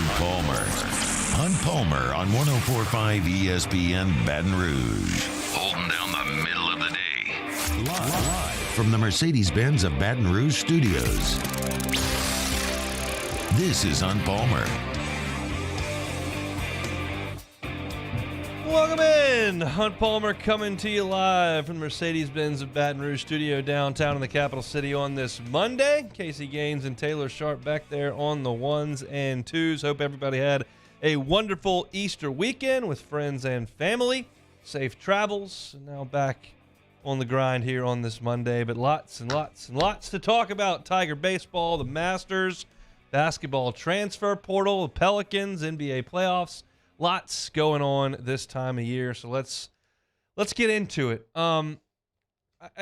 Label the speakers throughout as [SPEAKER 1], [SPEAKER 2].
[SPEAKER 1] Hunt Palmer. Hunt Palmer on 104.5 ESPN Baton Rouge. Holding down the middle of the day. Live from the Mercedes-Benz of Baton Rouge studios. This is Hunt Palmer.
[SPEAKER 2] Welcome in. Hunt Palmer coming to you live from the Mercedes-Benz of Baton Rouge studio downtown in the capital city on this Monday. Casey Gaines and Taylor Sharp back there on the ones and twos. Hope everybody had a wonderful Easter weekend with friends and family. Safe travels. Now back on the grind here on this Monday, but lots and lots and lots to talk about. Tiger baseball, the Masters, basketball transfer portal, the Pelicans, NBA playoffs. Lots going on this time of year, so let's get into it. I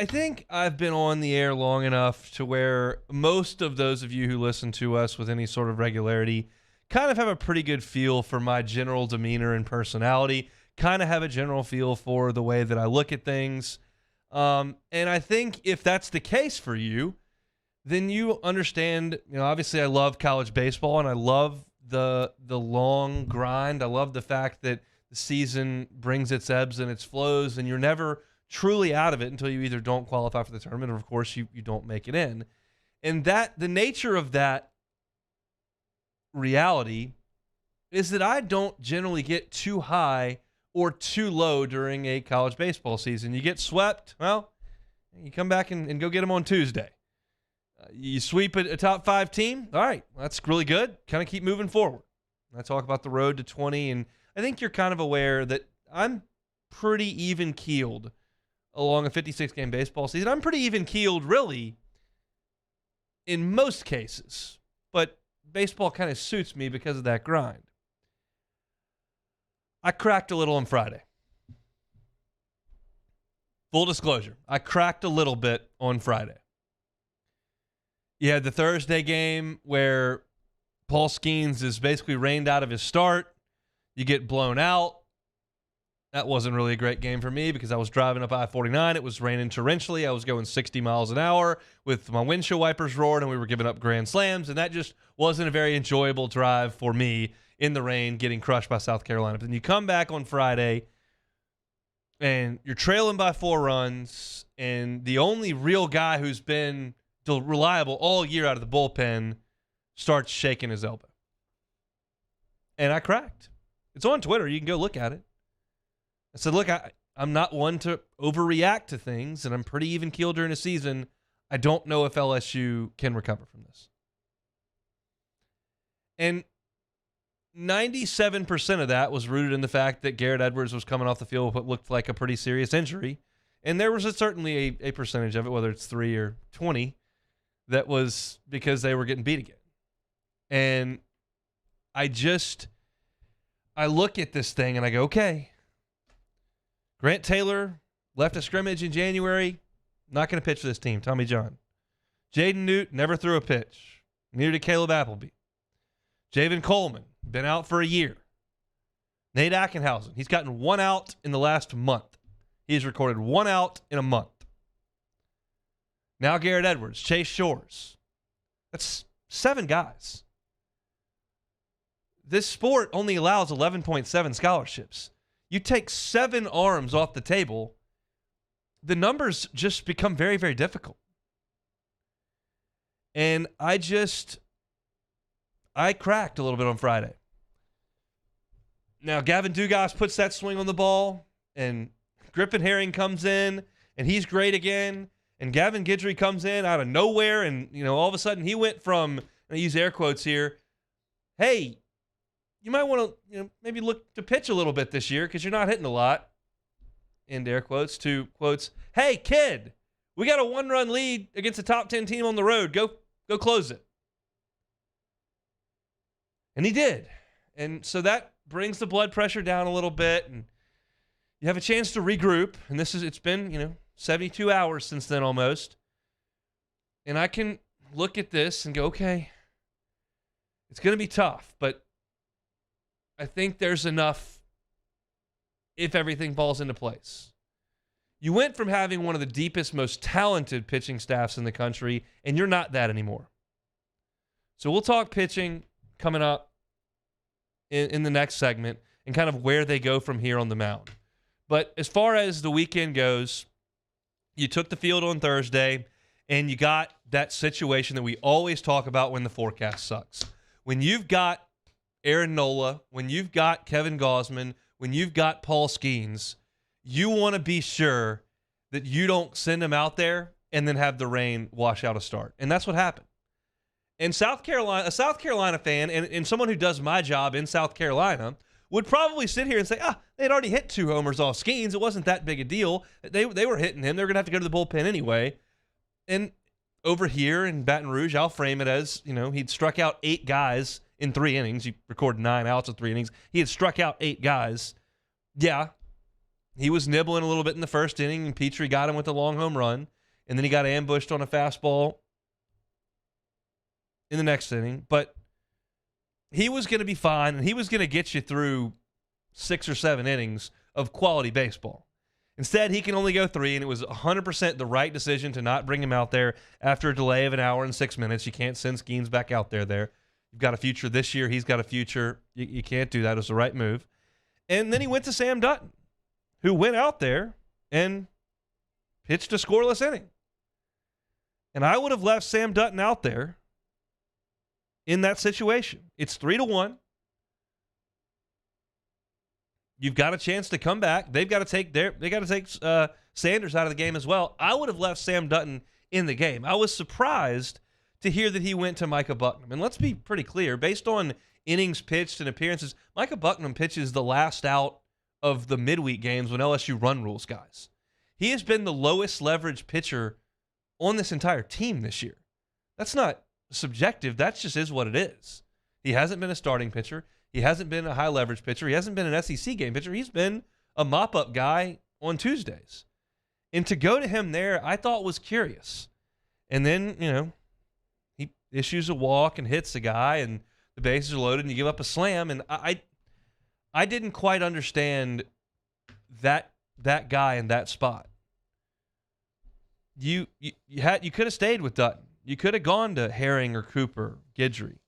[SPEAKER 2] think I've been on the air long enough to where most of those of you who listen to us with any sort of regularity kind of have a pretty good feel for my general demeanor and personality, kind of have a general feel for the way that I look at things. And I think if that's the case for you, then you understand, obviously I love college baseball and I love the long grind. I love the fact that the season brings its ebbs and its flows, and you're never truly out of it until you either don't qualify for the tournament or, of course, you don't make it in. And that the nature of that reality is that I don't generally get too high or too low during a college baseball season. You get swept, well, you come back and go get them on Tuesday. You sweep a top five team. All right, that's really good. Kind of keep moving forward. I talk about the road to 20, and I think you're kind of aware that I'm pretty even-keeled along a 56-game baseball season. I'm pretty even-keeled, really, in most cases, but baseball kind of suits me because of that grind. I cracked a little on Friday. Full disclosure, I cracked a little bit on Friday. You had the Thursday game where Paul Skeens is basically rained out of his start. You get blown out. That wasn't really a great game for me because I was driving up I-49. It was raining torrentially. I was going 60 miles an hour with my windshield wipers roaring, and we were giving up grand slams, and that just wasn't a very enjoyable drive for me in the rain, getting crushed by South Carolina. But then you come back on Friday, and you're trailing by 4 runs, and the only real guy who's been reliable all year out of the bullpen starts shaking his elbow. And I cracked. It's on Twitter. You can go look at it. I said, look, I'm not one to overreact to things, and I'm pretty even-keeled during a season. I don't know if LSU can recover from this. And 97% of that was rooted in the fact that Garrett Edwards was coming off the field with what looked like a pretty serious injury. And there was certainly a percentage of it, whether it's 3 or 20, that was because they were getting beat again. And I look at this thing and I go, okay, Grant Taylor left a scrimmage in January, not going to pitch for this team, Tommy John. Jaden Newt never threw a pitch. Neither did Caleb Appleby. Javen Coleman, been out for a year. Nate Ackenhausen, he's gotten 1 out in the last month. He's recorded 1 out in a month. Now Garrett Edwards, Chase Shores. That's 7 guys. This sport only allows 11.7 scholarships. You take 7 arms off the table, the numbers just become very, very difficult. And I cracked a little bit on Friday. Now Gavin Dugas puts that swing on the ball, and Griffin Herring comes in, and he's great again. And Gavin Guidry comes in out of nowhere, and all of a sudden he went from, and I use air quotes here, hey, you might want to maybe look to pitch a little bit this year because you're not hitting a lot, end air quotes, to quotes, hey, kid, we got a 1-run lead against a top 10 team on the road. Go close it. And he did. And so that brings the blood pressure down a little bit, and you have a chance to regroup. And it's been, 72 hours since then almost. And I can look at this and go, okay, it's going to be tough, but I think there's enough if everything falls into place. You went from having one of the deepest, most talented pitching staffs in the country, and you're not that anymore. So we'll talk pitching coming up. in the next segment and kind of where they go from here on the mound. But as far as the weekend goes, you took the field on Thursday, and you got that situation that we always talk about when the forecast sucks. When you've got Aaron Nola, when you've got Kevin Gausman, when you've got Paul Skeens, you want to be sure that you don't send them out there and then have the rain wash out a start. And that's what happened. And South Carolina, a South Carolina fan and someone who does my job in South Carolina would probably sit here and say, they'd already hit 2 homers off Skeens. It wasn't that big a deal. They were hitting him. They're going to have to go to the bullpen anyway. And over here in Baton Rouge, I'll frame it as, he'd struck out 8 guys in 3 innings. He recorded 9 outs in 3 innings. He had struck out 8 guys. Yeah, he was nibbling a little bit in the first inning, and Petrie got him with a long home run. And then he got ambushed on a fastball in the next inning. But he was going to be fine, and he was going to get you through 6 or 7 innings of quality baseball. Instead, he can only go 3, and it was 100% the right decision to not bring him out there after a delay of 1 hour and 6 minutes. You can't send Skeens back out there. You've got a future this year. He's got a future. You can't do that. It was the right move. And then he went to Sam Dutton, who went out there and pitched a scoreless inning. And I would have left Sam Dutton out there in that situation. It's 3-1. You've got a chance to come back. They got to take Sanders out of the game as well. I would have left Sam Dutton in the game. I was surprised to hear that he went to Micah Bucknam. And let's be pretty clear, based on innings pitched and appearances, Micah Bucknam pitches the last out of the midweek games when LSU run rules guys. He has been the lowest leverage pitcher on this entire team this year. That's not subjective. That just is what it is. He hasn't been a starting pitcher. He hasn't been a high-leverage pitcher. He hasn't been an SEC game pitcher. He's been a mop-up guy on Tuesdays. And to go to him there, I thought was curious. And then, he issues a walk and hits a guy, and the bases are loaded, and you give up a slam. And I didn't quite understand that guy in that spot. You could have stayed with Dutton. You could have gone to Herring or Cooper, Guidry.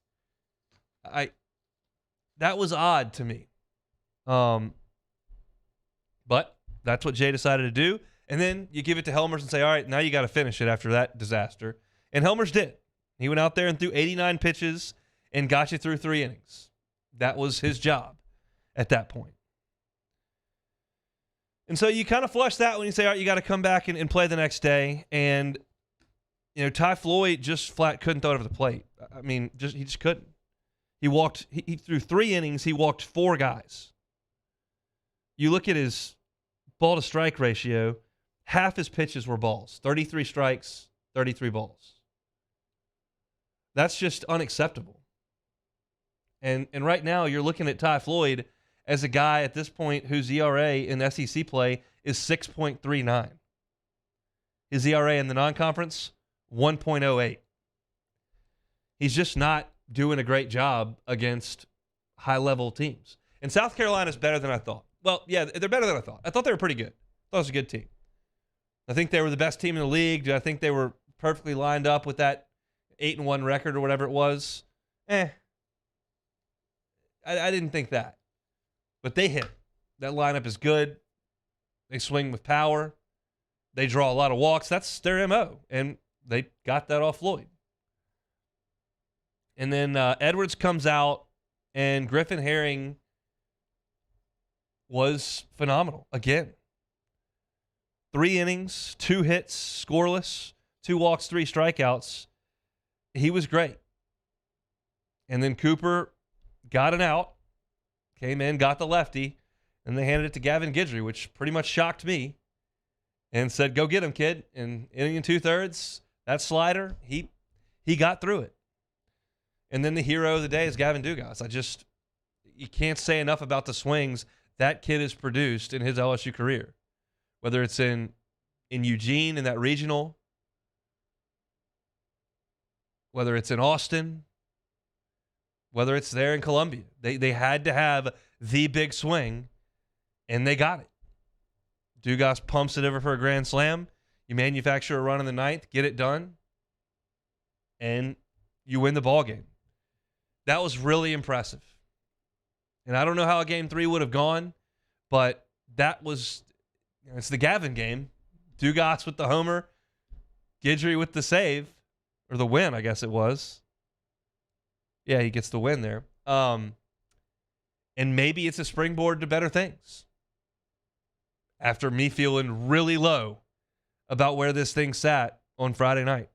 [SPEAKER 2] That was odd to me. But that's what Jay decided to do. And then you give it to Helmers and say, all right, now you got to finish it after that disaster. And Helmers did. He went out there and threw 89 pitches and got you through 3 innings. That was his job at that point. And so you kind of flush that when you say, all right, you got to come back and play the next day. And, Ty Floyd just flat couldn't throw it over the plate. I mean, he just couldn't. He threw 3 innings. He walked 4 guys. You look at his ball to strike ratio, half his pitches were balls. 33 strikes, 33 balls. That's just unacceptable. And right now you're looking at Ty Floyd as a guy at this point whose ERA in SEC play is 6.39. His ERA in the non-conference, 1.08. He's just not doing a great job against high-level teams. And South Carolina's better than I thought. Well, yeah, they're better than I thought. I thought they were pretty good. I thought it was a good team. I think they were the best team in the league. Do I think they were perfectly lined up with that 8-1 record or whatever it was? I didn't think that. But they hit. That lineup is good. They swing with power. They draw a lot of walks. That's their MO. And they got that off Floyd. And then Edwards comes out, and Griffin Herring was phenomenal again. 3 innings, 2 hits, scoreless, 2 walks, 3 strikeouts. He was great. And then Cooper got an out, came in, got the lefty, and they handed it to Gavin Guidry, which pretty much shocked me, and said, go get him, kid. And inning and 2/3, that slider, he got through it. And then the hero of the day is Gavin Dugas. You can't say enough about the swings that kid has produced in his LSU career. Whether it's in Eugene in that regional, whether it's in Austin, whether it's there in Columbia. They had to have the big swing, and they got it. Dugas pumps it over for a grand slam. You manufacture a run in the 9th, get it done, and you win the ball game. That was really impressive. And I don't know how a game 3 would have gone, but that was, it's the Gavin game. Dugas with the homer, Guidry with the save, or the win, I guess it was. Yeah, he gets the win there. And maybe it's a springboard to better things. After me feeling really low about where this thing sat on Friday night.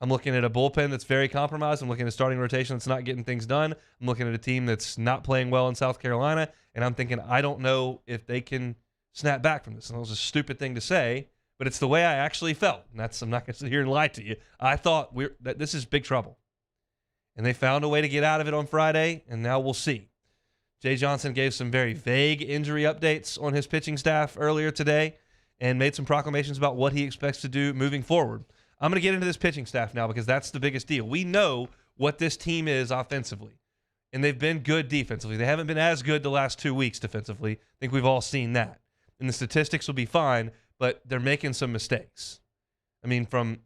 [SPEAKER 2] I'm looking at a bullpen that's very compromised. I'm looking at a starting rotation that's not getting things done. I'm looking at a team that's not playing well in South Carolina, and I'm thinking, I don't know if they can snap back from this. And that was a stupid thing to say, but it's the way I actually felt. And I'm not going to sit here and lie to you. I thought that this is big trouble. And they found a way to get out of it on Friday, and now we'll see. Jay Johnson gave some very vague injury updates on his pitching staff earlier today and made some proclamations about what he expects to do moving forward. I'm going to get into this pitching staff now because that's the biggest deal. We know what this team is offensively, and they've been good defensively. They haven't been as good the last 2 weeks defensively. I think we've all seen that. And the statistics will be fine, but they're making some mistakes. I mean, from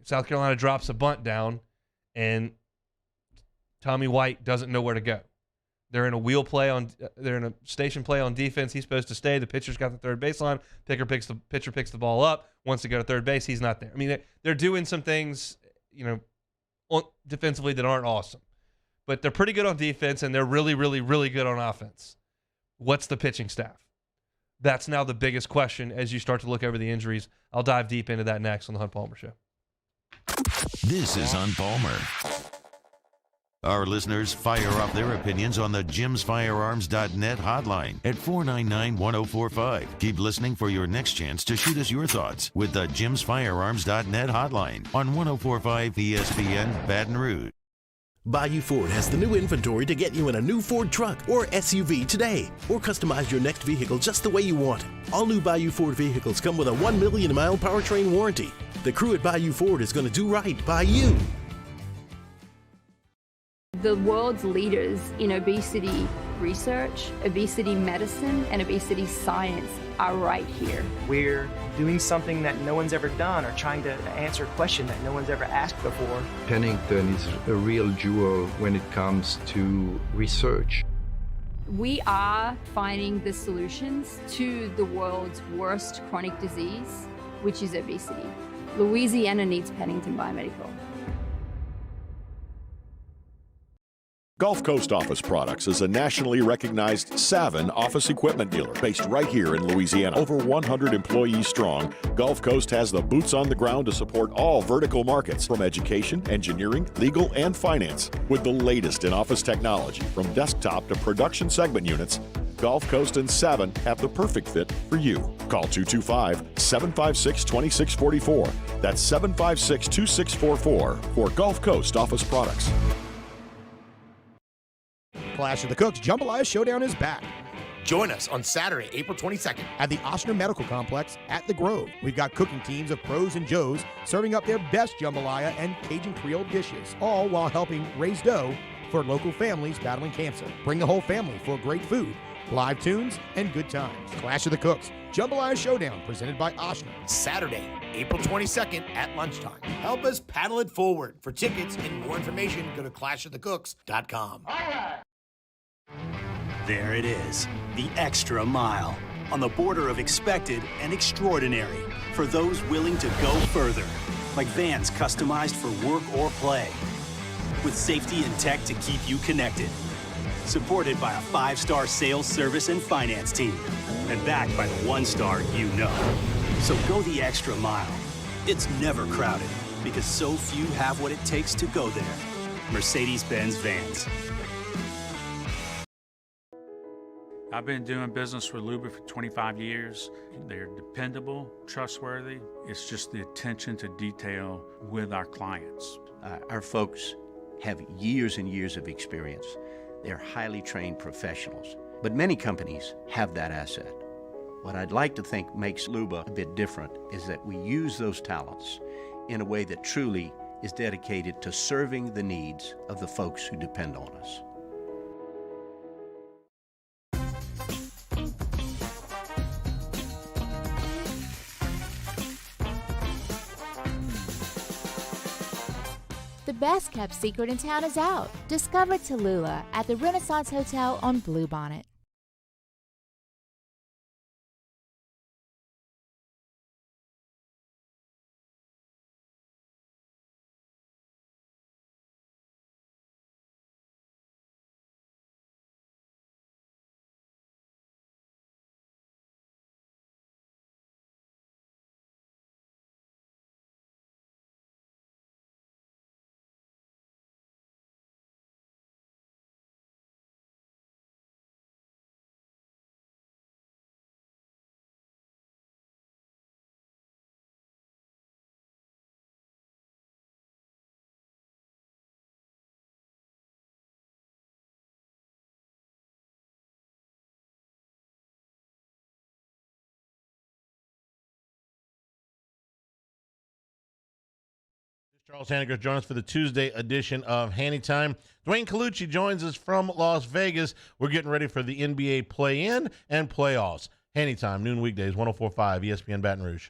[SPEAKER 2] South Carolina drops a bunt down, and Tommy White doesn't know where to go. They're in a station play on defense. He's supposed to stay. The pitcher's got the third baseline. Pitcher picks the ball up, wants to go to third base. He's not there. I mean, they're doing some things, defensively that aren't awesome. But they're pretty good on defense, and they're really, really, really good on offense. What's the pitching staff? That's now the biggest question as you start to look over the injuries. I'll dive deep into that next on the Hunt Palmer Show.
[SPEAKER 1] This is Hunt Palmer. Our listeners fire off their opinions on the jimsfirearms.net hotline at 499-1045. Keep listening for your next chance to shoot us your thoughts with the jimsfirearms.net hotline on 1045 ESPN Baton Rouge.
[SPEAKER 3] Bayou Ford has the new inventory to get you in a new Ford truck or SUV today, or customize your next vehicle just the way you want it. All new Bayou Ford vehicles come with a 1 million mile powertrain warranty. The crew at Bayou Ford is going to do right by you.
[SPEAKER 4] The world's leaders in obesity research, obesity medicine, and obesity science are right here.
[SPEAKER 5] We're doing something that no one's ever done, or trying to answer a question that no one's ever asked before.
[SPEAKER 6] Pennington is a real jewel when it comes to research.
[SPEAKER 4] We are finding the solutions to the world's worst chronic disease, which is obesity. Louisiana needs Pennington Biomedical.
[SPEAKER 7] Gulf Coast Office Products is a nationally recognized Savin office equipment dealer based right here in Louisiana. Over 100 employees strong, Gulf Coast has the boots on the ground to support all vertical markets, from education, engineering, legal, and finance. With the latest in office technology, from desktop to production segment units, Gulf Coast and Savin have the perfect fit for you. Call 225-756-2644. That's 756-2644 for Gulf Coast Office Products.
[SPEAKER 8] Clash of the Cooks Jambalaya Showdown is back.
[SPEAKER 9] Join us on Saturday, April 22nd
[SPEAKER 8] at the Ochsner Medical Complex at The Grove. We've got cooking teams of pros and joes serving up their best jambalaya and Cajun Creole dishes, all while helping raise dough for local families battling cancer. Bring the whole family for great food, live tunes, and good times. Clash of the Cooks Jambalaya Showdown, presented by Ochsner.
[SPEAKER 9] Saturday, April 22nd at lunchtime. Help us paddle it forward. For tickets and more information, go to clashofthecooks.com.
[SPEAKER 10] All right. There it is, the extra mile, on the border of expected and extraordinary, for those willing to go further, like vans customized for work or play, with safety and tech to keep you connected, supported by a 5-star sales, service, and finance team, and backed by the 1-star you know. So go the extra mile. It's never crowded, because so few have what it takes to go there. Mercedes-Benz Vans.
[SPEAKER 11] I've been doing business with Luba for 25 years. They're dependable, trustworthy. It's just the attention to detail with our clients.
[SPEAKER 12] Our folks have years and years of experience. They're highly trained professionals, but many companies have that asset. What I'd like to think makes Luba a bit different is that we use those talents in a way that truly is dedicated to serving the needs of the folks who depend on us.
[SPEAKER 13] The the best-kept secret in town is out. Discover Tallulah at the Renaissance Hotel on Bluebonnet.
[SPEAKER 14] Charles Hanniger joins us for the Tuesday edition of Hanny Time. Dwayne Colucci joins us from Las Vegas. We're getting ready for the NBA play-in and playoffs. Hanny Time, noon weekdays, 104.5 ESPN Baton Rouge.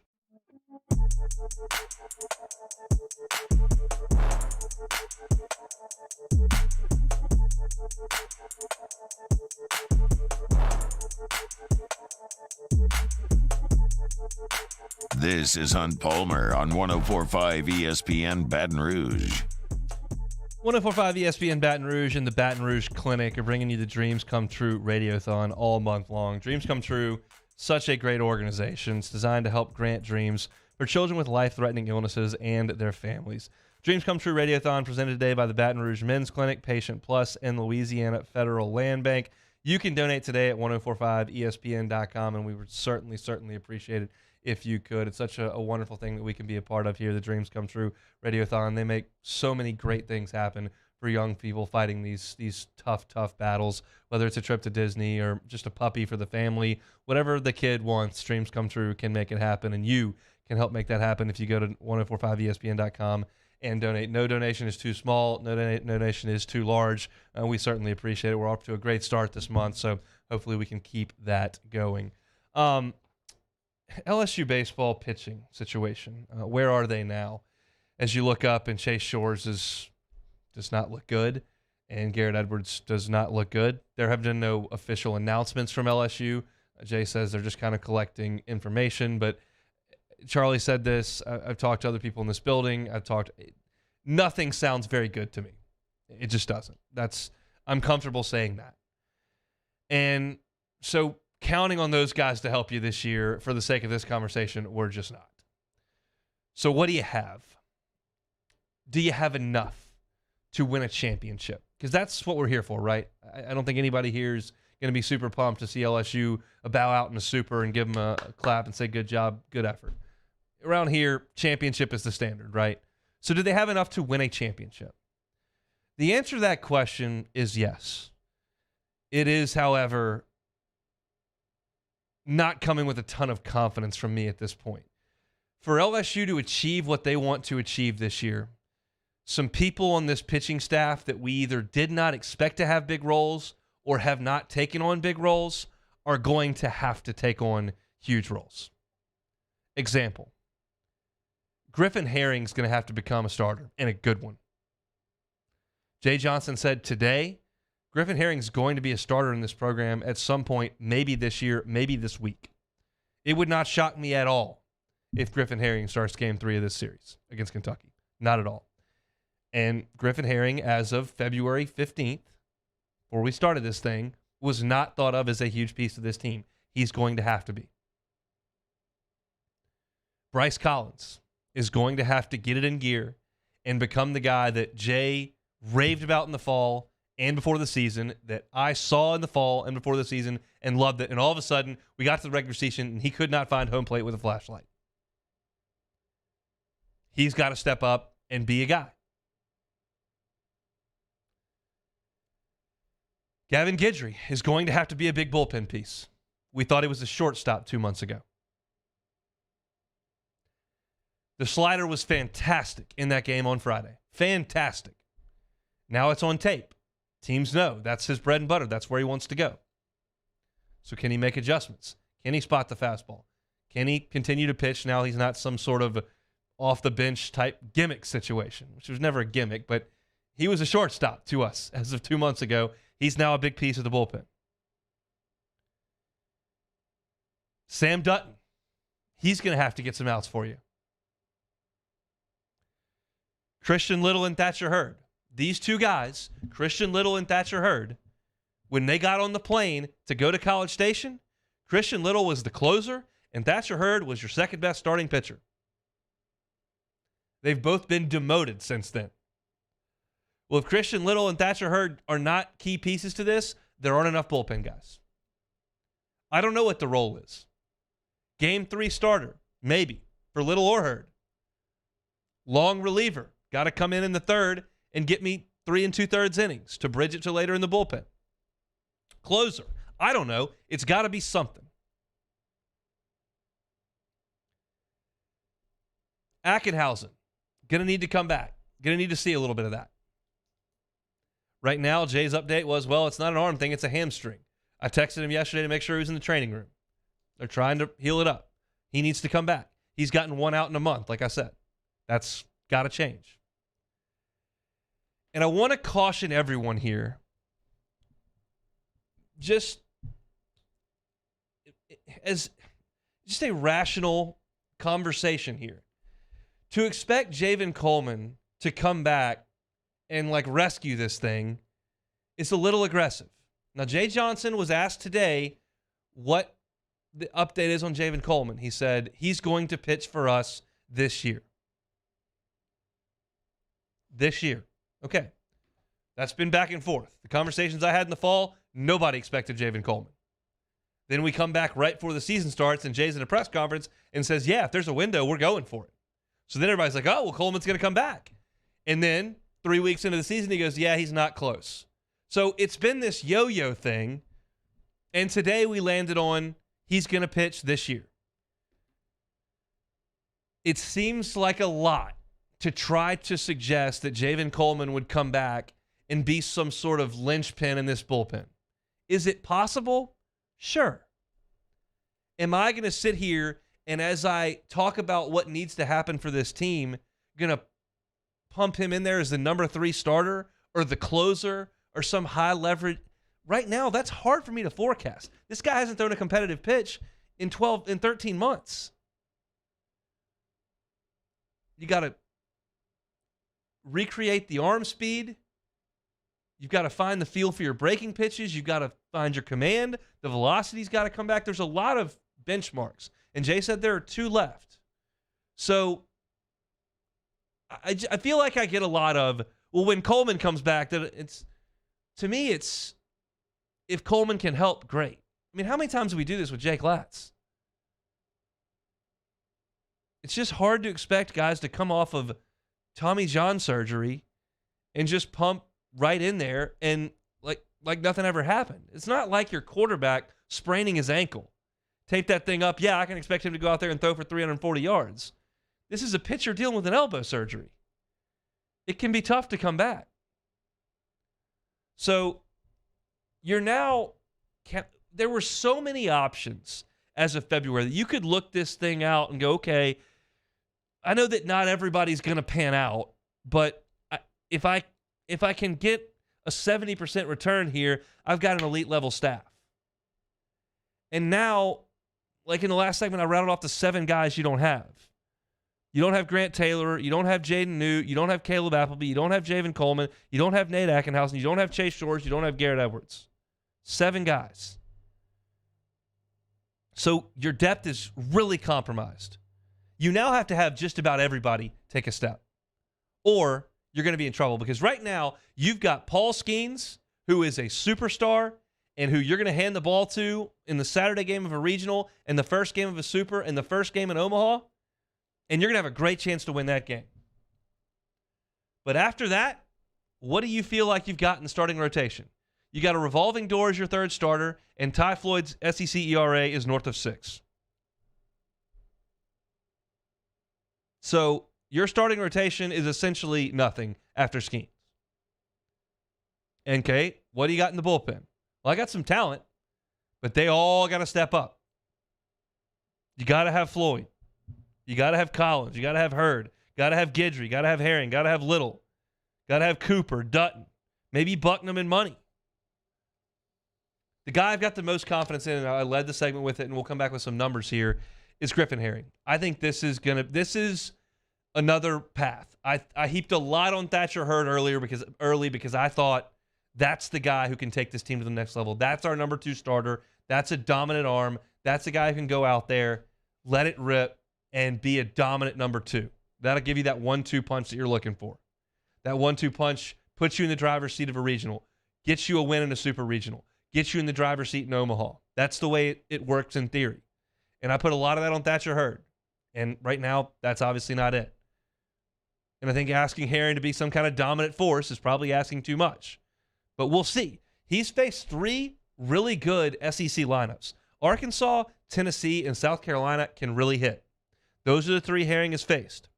[SPEAKER 1] This is Hunt Palmer on 104.5 ESPN Baton Rouge.
[SPEAKER 2] 104.5 ESPN Baton Rouge and the Baton Rouge Clinic are bringing you the Dreams Come True Radiothon all month long. Dreams Come True, such a great organization. It's designed to help grant dreams for children with life-threatening illnesses and their families. Dreams Come True Radiothon presented today by the Baton Rouge Men's Clinic, Patient Plus, and Louisiana Federal Land Bank. You can donate today at 1045ESPN.com, and we would certainly appreciate it if you could. It's such a wonderful thing that we can be a part of here, the Dreams Come True Radiothon. They make so many great things happen for young people fighting these tough battles, whether it's a trip to Disney or just a puppy for the family. Whatever the kid wants, Dreams Come True can make it happen, and you can help make that happen if you go to 1045ESPN.com and donate. No donation is too small. No donation is too large. We certainly appreciate it. We're off to a great start this month, so hopefully we can keep that going. LSU baseball pitching situation. Where are they now? As you look up and Chase Shores does not look good and Garrett Edwards does not look good. There have been no official announcements from LSU. Jay says they're just kind of collecting information, but Charlie said this. I've talked to other people in this building. Nothing sounds very good to me. It just doesn't. I'm comfortable saying that. And so counting on those guys to help you this year for the sake of this conversation, we're just not. So what do you have? Do you have enough to win a championship? Because that's what we're here for, right? I don't think anybody here is going to be super pumped to see LSU bow out in a super and give them a clap and say, good job, good effort. Around here, championship is the standard, right? So do they have enough to win a championship? The answer to that question is yes. It is, however, not coming with a ton of confidence from me at this point. For LSU to achieve what they want to achieve this year, some people on this pitching staff that we either did not expect to have big roles or have not taken on big roles are going to have to take on huge roles. Example, Griffin Herring's going to have to become a starter, and a good one. Jay Johnson said today, Griffin Herring's going to be a starter in this program at some point, maybe this year, maybe this week. It would not shock me at all if Griffin Herring starts Game 3 of this series against Kentucky. Not at all. And Griffin Herring, as of February 15th, before we started this thing, was not thought of as a huge piece of this team. He's going to have to be. Bryce Collins is going to have to get it in gear and become the guy that Jay raved about in the fall and before the season, that I saw in the fall and before the season and loved it. And all of a sudden, we got to the regular season and he could not find home plate with a flashlight. He's got to step up and be a guy. Gavin Guidry is going to have to be a big bullpen piece. We thought he was a shortstop 2 months ago. The slider was fantastic in that game on Friday. Fantastic. Now it's on tape. Teams know that's his bread and butter. That's where he wants to go. So can he make adjustments? Can he spot the fastball? Can he continue to pitch now he's not some sort of off the bench type gimmick situation, which was never a gimmick, but he was a shortstop to us as of 2 months ago. He's now a big piece of the bullpen. Sam Dutton, he's going to have to get some outs for you. Christian Little and Thatcher Hurd. These two guys, Christian Little and Thatcher Hurd, when they got on the plane to go to College Station, Christian Little was the closer, and Thatcher Hurd was your second best starting pitcher. They've both been demoted since then. Well, if Christian Little and Thatcher Hurd are not key pieces to this, there aren't enough bullpen guys. I don't know what the role is. Game 3 starter, maybe, for Little or Hurd. Long reliever, got to come in the third and get me 3 2/3 innings to bridge it to later in the bullpen. Closer, I don't know. It's got to be something. Ackenhausen, going to need to come back. Going to need to see a little bit of that. Right now, Jay's update was, well, it's not an arm thing, it's a hamstring. I texted him yesterday to make sure he was in the training room. They're trying to heal it up. He needs to come back. He's gotten one out in a month, like I said. That's got to change. And I want to caution everyone here, just a rational conversation here. To expect Javen Coleman to come back and rescue this thing is a little aggressive. Now, Jay Johnson was asked today what the update is on Javen Coleman. He said he's going to pitch for us this year. This year. Okay. That's been back and forth. The conversations I had in the fall, nobody expected Javen Coleman. Then we come back right before the season starts, and Jay's in a press conference and says, yeah, if there's a window, we're going for it. So then everybody's like, oh, well, Coleman's going to come back. And then 3 weeks into the season, he goes, yeah, he's not close. So it's been this yo-yo thing, and today we landed on he's going to pitch this year. It seems like a lot to try to suggest that Javen Coleman would come back and be some sort of linchpin in this bullpen. Is it possible? Sure. Am I going to sit here and as I talk about what needs to happen for this team, going to pump him in there as the number 3 starter or the closer or some high leverage? Right now, that's hard for me to forecast. This guy hasn't thrown a competitive pitch in 13 months. You got to recreate the arm speed. You've got to find the feel for your breaking pitches. You've got to find your command. The velocity's got to come back. There's a lot of benchmarks. And Jay said there are 2 left. So I feel like I get a lot of, well, when Coleman comes back, that it's, to me, it's, if Coleman can help, great. I mean, how many times do we do this with Jake Latz? It's just hard to expect guys to come off of Tommy John surgery and just pump right in there and like nothing ever happened. It's not like your quarterback spraining his ankle. Tape that thing up. Yeah, I can expect him to go out there and throw for 340 yards. This is a pitcher dealing with an elbow surgery. It can be tough to come back. So you're now, there were so many options as of February that you could look this thing out and go, okay, I know that not everybody's going to pan out, but if I can get a 70% return here, I've got an elite level staff. And now, like in the last segment, I rattled off the 7 guys you don't have. You don't have Grant Taylor. You don't have Jaden Newt. You don't have Caleb Appleby. You don't have Javen Coleman. You don't have Nate Ackenhausen. You don't have Chase Shores. You don't have Garrett Edwards. 7 guys. So your depth is really compromised. You now have to have just about everybody take a step, or you're going to be in trouble, because right now you've got Paul Skeens, who is a superstar and who you're going to hand the ball to in the Saturday game of a regional and the first game of a super and the first game in Omaha, and you're going to have a great chance to win that game. But after that, what do you feel like you've got in the starting rotation? You got a revolving door as your third starter, and Ty Floyd's SEC ERA is north of 6. So your starting rotation is essentially nothing after Skeens. Okay, what do you got in the bullpen? Well, I got some talent, but they all got to step up. You got to have Floyd. You got to have Collins. You got to have Hurd. Got to have Guidry. Got to have Herring. Got to have Little. Got to have Cooper, Dutton, maybe Bucknam and Money. The guy I've got the most confidence in, and I led the segment with it, and we'll come back with some numbers here, is Griffin Herring. I think this is another path. I heaped a lot on Thatcher Hurd early because I thought that's the guy who can take this team to the next level. That's our number 2 starter. That's a dominant arm. That's a guy who can go out there, let it rip, and be a dominant number 2. That'll give you that 1-2 punch that you're looking for. That 1-2 punch puts you in the driver's seat of a regional, gets you a win in a super regional, gets you in the driver's seat in Omaha. That's the way it works in theory. And I put a lot of that on Thatcher Hurd. And right now, that's obviously not it. And I think asking Herring to be some kind of dominant force is probably asking too much. But we'll see. He's faced 3 really good SEC lineups. Arkansas, Tennessee, and South Carolina can really hit. Those are the 3 Herring has faced.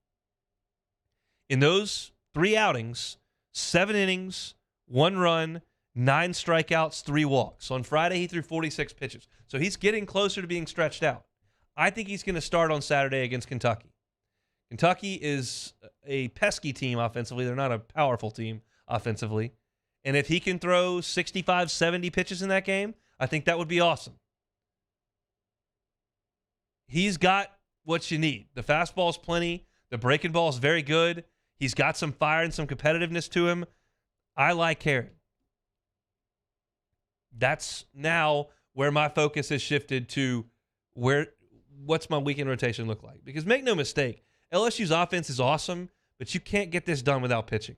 [SPEAKER 2] In those 3 outings, 7 innings, 1 run, 9 strikeouts, 3 walks. On Friday, he threw 46 pitches. So he's getting closer to being stretched out. I think he's going to start on Saturday against Kentucky. Kentucky is a pesky team offensively. They're not a powerful team offensively. And if he can throw 65, 70 pitches in that game, I think that would be awesome. He's got what you need. The fastball's plenty. The breaking ball is very good. He's got some fire and some competitiveness to him. I like Herring. That's now where my focus has shifted to what's my weekend rotation look like? Because make no mistake, LSU's offense is awesome, but you can't get this done without pitching.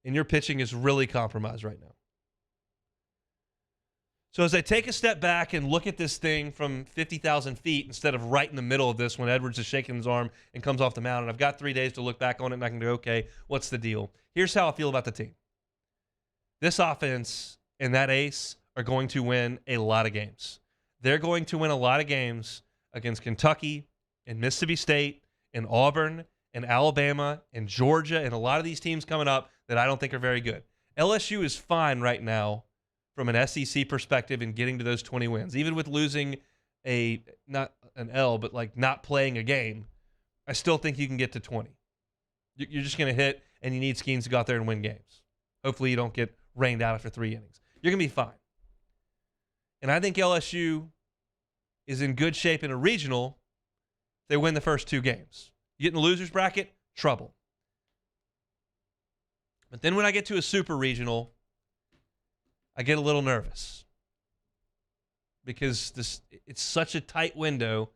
[SPEAKER 2] And your pitching is really compromised right now. So as I take a step back and look at this thing from 50,000 feet instead of right in the middle of this when Edwards is shaking his arm and comes off the mound, and I've got 3 days to look back on it and I can go, okay, what's the deal? Here's how I feel about the team. This offense and that ace are going to win a lot of games. They're going to win a lot of games against Kentucky and Mississippi State and Auburn and Alabama and Georgia and a lot of these teams coming up that I don't think are very good. LSU is fine right now from an SEC perspective in getting to those 20 wins. Even with losing not an L, but like not playing a game, I still think you can get to 20. You're just going to hit, and you need Skeens to go out there and win games. Hopefully you don't get rained out after 3 innings. You're going to be fine. And I think LSU is in good shape in a regional. They win the first 2 games. You get in the loser's bracket, trouble. But then when I get to a super regional, I get a little nervous because it's such a tight window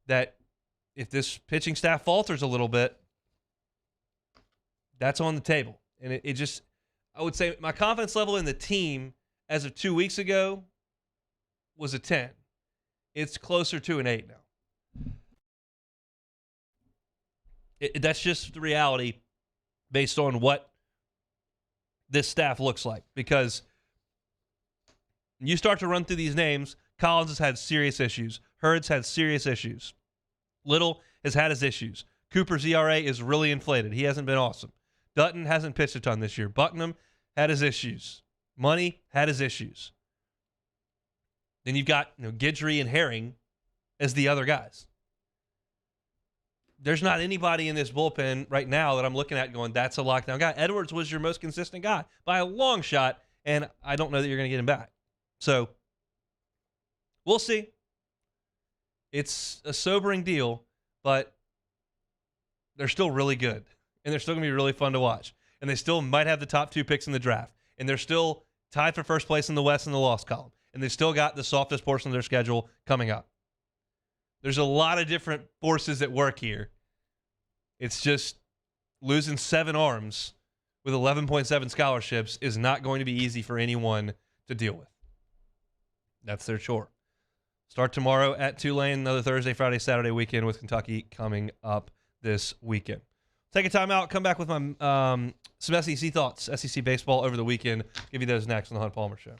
[SPEAKER 2] that if this pitching staff falters a little bit, that's on the table. And I would say my confidence level in the team as of 2 weeks ago was a 10. It's closer to an 8 now. That's just the reality based on what this staff looks like, because you start to run through these names. Collins has had serious issues. Hurd's had serious issues. Little has had his issues. Cooper's ERA is really inflated. He hasn't been awesome. Dutton hasn't pitched a ton this year. Bucknam had his issues. Money had his issues. Then you've got Guidry and Herring as the other guys. There's not anybody in this bullpen right now that I'm looking at going, that's a lockdown guy. Edwards was your most consistent guy by a long shot, and I don't know that you're going to get him back. So we'll see. It's a sobering deal, but they're still really good, and they're still going to be really fun to watch. And they still might have the top 2 picks in the draft, and they're still tied for first place in the West in the loss column, and they've still got the softest portion of their schedule coming up. There's a lot of different forces at work here. It's just losing 7 arms with 11.7 scholarships is not going to be easy for anyone to deal with. That's their chore. Start tomorrow at Tulane, another Thursday, Friday, Saturday weekend with Kentucky coming up this weekend. Take a time out, come back with my some SEC thoughts, SEC baseball over the weekend. Give you those next on the Hunt Palmer Show.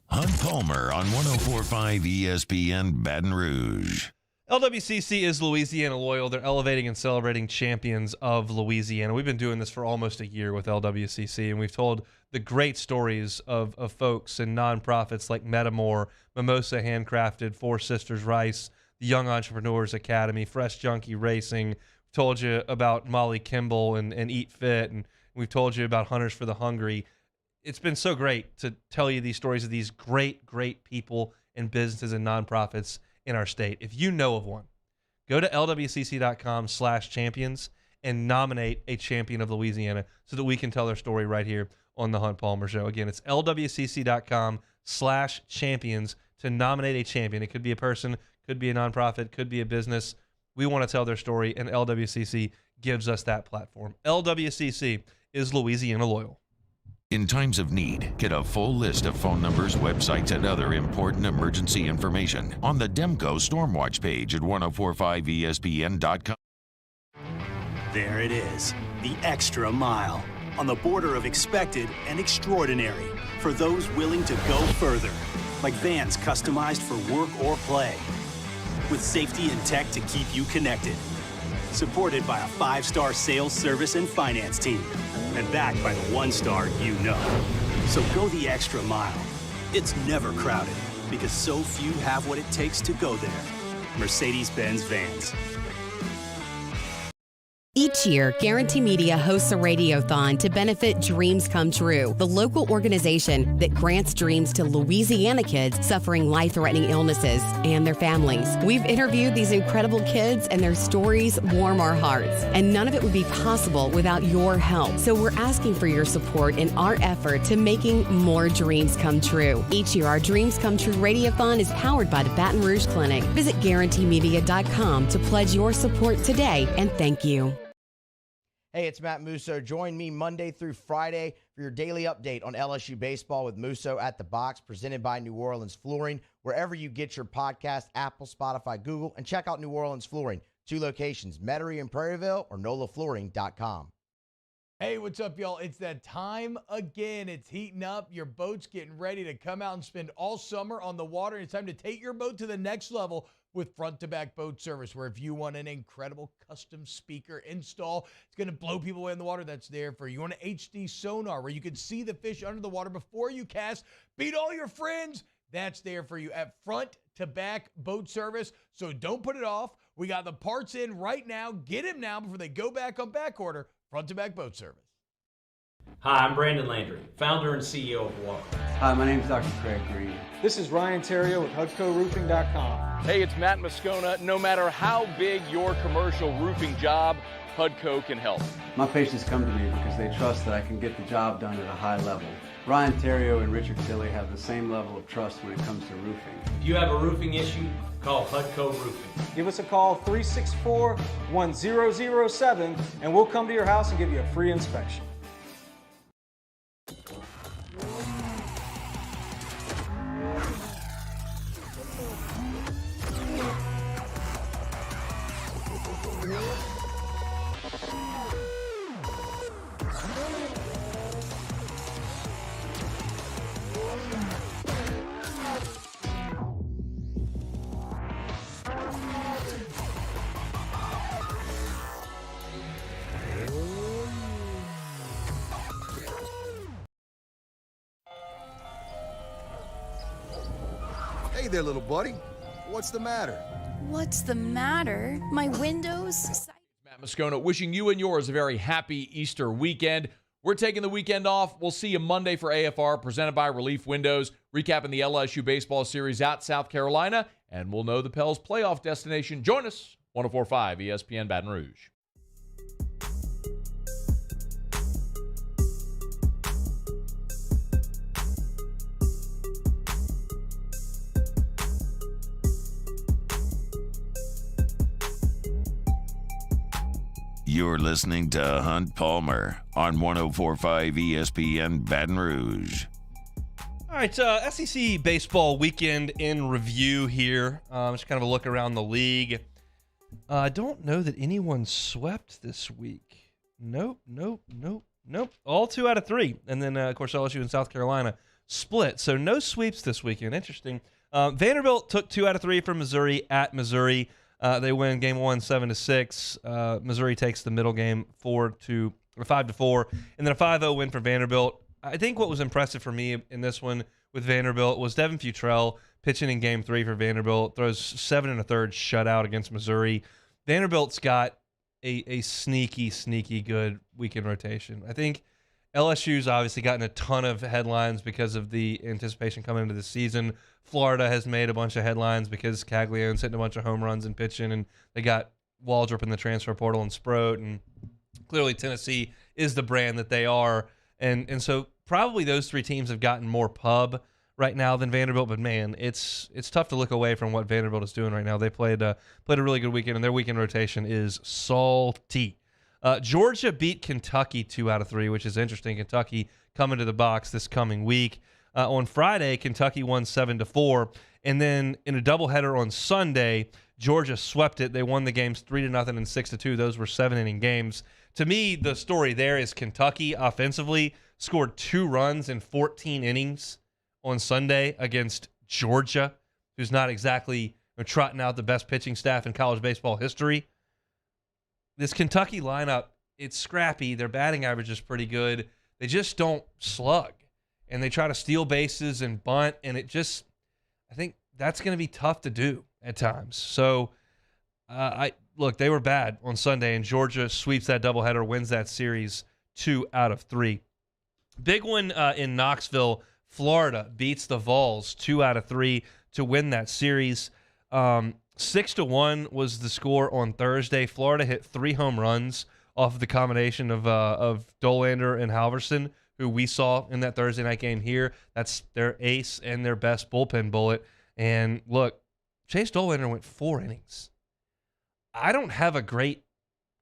[SPEAKER 1] Hunt Palmer on 104.5 ESPN Baton Rouge.
[SPEAKER 2] LWCC is Louisiana loyal. They're elevating and celebrating champions of Louisiana. We've been doing this for almost a year with LWCC, and we've told the great stories of folks and nonprofits like Metamore, Mimosa Handcrafted, Four Sisters Rice, the Young Entrepreneurs Academy, Fresh Junkie Racing. We've told you about Molly Kimball and Eat Fit, and we've told you about Hunters for the Hungry. It's been so great to tell you these stories of these great, great people and businesses and nonprofits in our state. If you know of one, go to lwcc.com/champions and nominate a champion of Louisiana so that we can tell their story right here on the Hunt Palmer Show. Again, it's lwcc.com/champions to nominate a champion. It could be a person, could be a nonprofit, could be a business. We want to tell their story, and LWCC gives us that platform. LWCC is Louisiana loyal.
[SPEAKER 1] In times of need, get a full list of phone numbers, websites, and other important emergency information on the Demco Stormwatch page at 1045ESPN.com.
[SPEAKER 10] There it is, the extra mile, on the border of expected and extraordinary, for those willing to go further, like vans customized for work or play, with safety and tech to keep you connected. Supported by a 5-star sales, service, and finance team, and backed by the 1-star you know. So go the extra mile. It's never crowded, because so few have what it takes to go there. Mercedes-Benz Vans.
[SPEAKER 15] Each year, Guarantee Media hosts a radiothon to benefit Dreams Come True, the local organization that grants dreams to Louisiana kids suffering life-threatening illnesses and their families. We've interviewed these incredible kids, and their stories warm our hearts. And none of it would be possible without your help. So we're asking for your support in our effort to making more dreams come true. Each year, our Dreams Come True radiothon is powered by the Baton Rouge Clinic. Visit GuaranteeMedia.com to pledge your support today, and thank you.
[SPEAKER 16] Hey, it's Matt Musso. Join me Monday through Friday for your daily update on LSU baseball with Musso at the Box, presented by New Orleans Flooring, wherever you get your podcast, Apple, Spotify, Google, and check out New Orleans Flooring. 2 locations, Metairie and Prairieville, or NOLAFlooring.com.
[SPEAKER 17] Hey, what's up, y'all? It's that time again. It's heating up. Your boat's getting ready to come out and spend all summer on the water. It's time to take your boat to the next level with front-to-back boat service, where if you want an incredible custom speaker install, it's going to blow people away in the water, that's there for you. You want an HD sonar where you can see the fish under the water before you cast, beat all your friends, that's there for you at front-to-back boat service. So don't put it off. We got the parts in right now. Get them now before they go back on back order. Front-to-back boat service.
[SPEAKER 18] Hi, I'm Brandon Landry, founder and CEO of Walker.
[SPEAKER 19] Hi, my name is Dr. Craig Green.
[SPEAKER 20] This is Ryan Terrio with HUDCORoofing.com. Hey, it's Matt Moscona. No matter how big your commercial roofing job, HUDCO can help.
[SPEAKER 19] My patients come to me because they trust that I can get the job done at a high level. Ryan Terrio and Richard Tilley have the same level of trust when it comes to roofing.
[SPEAKER 18] If you have a roofing issue, call HUDCO Roofing.
[SPEAKER 20] Give us a call, 364-1007, and we'll come to your house and give you a free inspection.
[SPEAKER 21] Hey there, little buddy. What's the matter?
[SPEAKER 22] What's the matter? My windows...
[SPEAKER 23] Matt Moscona wishing you and yours a very happy Easter weekend. We're taking the weekend off. We'll see you Monday for AFR, presented by Relief Windows, recapping the LSU baseball series at South Carolina, and we'll know the Pels' playoff destination. Join us, 104.5 ESPN Baton Rouge.
[SPEAKER 1] You're listening to Hunt Palmer on 104.5 ESPN Baton Rouge.
[SPEAKER 2] All right, SEC baseball weekend in review here. Just kind of a look around the league. I don't know that anyone swept this week. Nope. All 2 out of 3. And then, of course, LSU and South Carolina split. So no sweeps this weekend. Interesting. Vanderbilt took 2 out of 3 from Missouri at Missouri. They win game 1, 7-6. Missouri takes the middle game 5-4, and then a 5-0 win for Vanderbilt. I think what was impressive for me in this one with Vanderbilt was Devin Futrell pitching in Game 3 for Vanderbilt, throws 7 1/3 shutout against Missouri. Vanderbilt's got a sneaky good weekend rotation. I think LSU's obviously gotten a ton of headlines because of the anticipation coming into the season. Florida has made a bunch of headlines because Caglianone's hitting a bunch of home runs and pitching, and they got Waldrop in the transfer portal and Sproat, and clearly Tennessee is the brand that they are. And so probably those three teams have gotten more pub right now than Vanderbilt, but man, it's tough to look away from what Vanderbilt is doing right now. They played a really good weekend, and their weekend rotation is salty. Georgia beat Kentucky 2 out of 3, which is interesting. Kentucky coming to the box this coming week. On Friday, Kentucky won 7-4, and then in a doubleheader on Sunday, Georgia swept it. They won the games 3-0 and 6-2. Those were 7-inning games. To me, the story there is Kentucky offensively scored 2 runs in 14 innings on Sunday against Georgia, who's not exactly trotting out the best pitching staff in college baseball history. This Kentucky lineup, it's scrappy. Their batting average is pretty good. They just don't slug, and they try to steal bases and bunt, and I think that's going to be tough to do at times. So, they were bad on Sunday, and Georgia sweeps that doubleheader, wins that series 2 out of 3. Big one in Knoxville. Florida beats the Vols 2 out of 3 to win that series. 6-1 was the score on Thursday. Florida hit 3 home runs off of the combination of Dollander and Halverson, who we saw in that Thursday night game here. That's their ace and their best bullpen bullet. And look, Chase Dollander went 4 innings. I don't have a great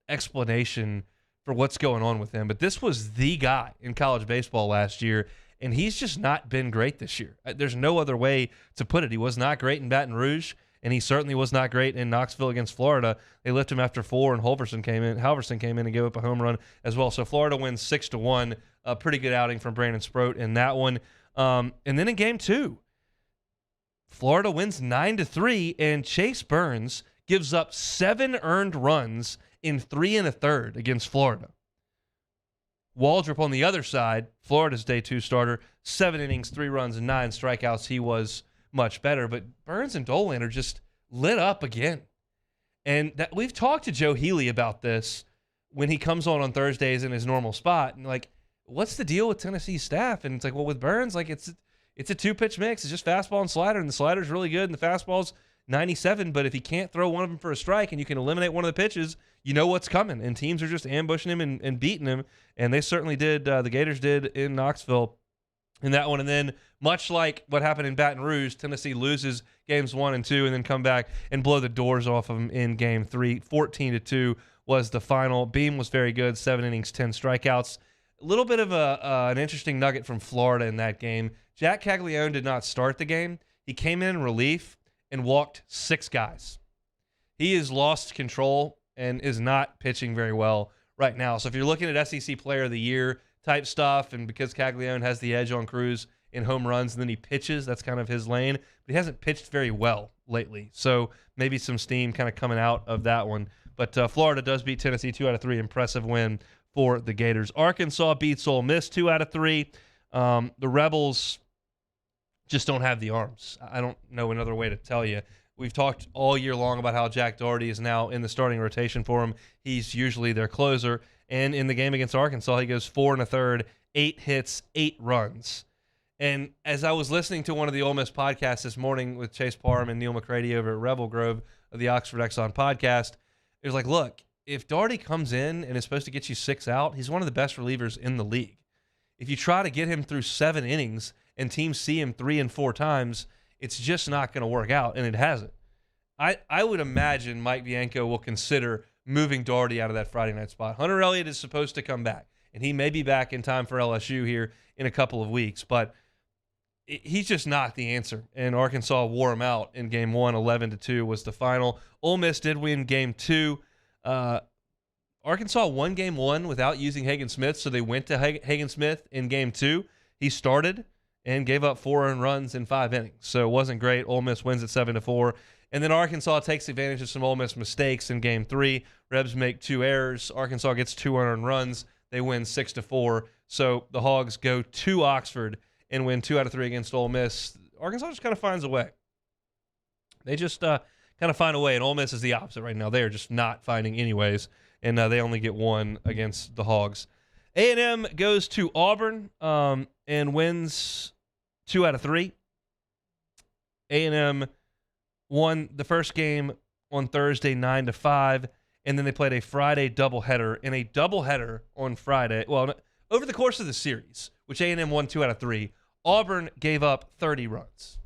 [SPEAKER 2] explanation for what's going on with him, but this was the guy in college baseball last year, and he's just not been great this year. There's no other way to put it. He was not great in Baton Rouge, and he certainly was not great in Knoxville against Florida. They left him after 4, and Halverson came in and gave up a home run as well. So Florida wins 6-1. A pretty good outing from Brandon Sproat in that one. And then in Game 2, Florida wins 9-3, and Chase Burns gives up 7 earned runs in 3 1/3 against Florida. Waldrop on the other side, Florida's day 2 starter, 7 innings, 3 runs, and 9 strikeouts. He was much better, but Burns and Dollander just lit up again. And we've talked to Joe Healy about this when he comes on Thursdays in his normal spot, and what's the deal with Tennessee's staff? And it's well, with Burns, it's a 2-pitch mix. It's just fastball and slider, and the slider's really good, and the fastball's 97, but if he can't throw one of them for a strike and you can eliminate one of the pitches, you know what's coming, and teams are just ambushing him and beating him, and they certainly did. The Gators did in Knoxville in that one. And then, much like what happened in Baton Rouge, Tennessee loses games 1 and 2 and then come back and blow the doors off of them in Game 3. 14-2 was the final. Beam was very good, 7 innings, 10 strikeouts. A little bit of an interesting nugget from Florida in that game. Jack Caglianone did not start the game. He came in relief and walked 6 guys. He has lost control and is not pitching very well right now. So if you're looking at SEC Player of the Year type stuff, and because Caglianone has the edge on Cruz in home runs and then he pitches, that's kind of his lane, but he hasn't pitched very well lately. So maybe some steam kind of coming out of that one. But Florida does beat Tennessee 2 out of 3. Impressive win for the Gators. Arkansas beats Ole Miss 2 out of 3. The Rebels just don't have the arms. I don't know another way to tell you. We've talked all year long about how Jack Doherty is now in the starting rotation for them. He's usually their closer. And in the game against Arkansas, he goes 4 1/3, 8 hits, 8 runs. And as I was listening to one of the Ole Miss podcasts this morning with Chase Parham and Neil McCready over at Rebel Grove of the Oxford Exxon podcast, it was look, if Doherty comes in and is supposed to get you 6 out, he's one of the best relievers in the league. If you try to get him through 7 innings and teams see him 3 and 4 times, it's just not going to work out, and it hasn't. I would imagine Mike Bianco will consider moving Doherty out of that Friday night spot. Hunter Elliott is supposed to come back, and he may be back in time for LSU here in a couple of weeks, but he's just not the answer, and Arkansas wore him out in Game 1. 11-2 was the final. Ole Miss did win Game 2. Arkansas won Game 1 without using Hagen Smith, so they went to Hagen Smith in Game 2. He started and gave up 4 earned runs in 5 innings, so it wasn't great. Ole Miss wins at 7-4. And then Arkansas takes advantage of some Ole Miss mistakes in Game 3. Rebs make 2 errors. Arkansas gets 2 earned runs. They win 6-4 So the Hogs go to Oxford and win 2 out of 3 against Ole Miss. Arkansas just kind of finds a way. They just kind of find a way, and Ole Miss is the opposite right now. They are just not finding anyways, and they only get 1 against the Hogs. A&M goes to Auburn and wins 2 out of 3. A&M won the first game on Thursday 9-5, and then they played a Friday doubleheader. In a doubleheader on Friday, well, over the course of the series, which A&M won 2 out of 3, Auburn gave up 30 runs.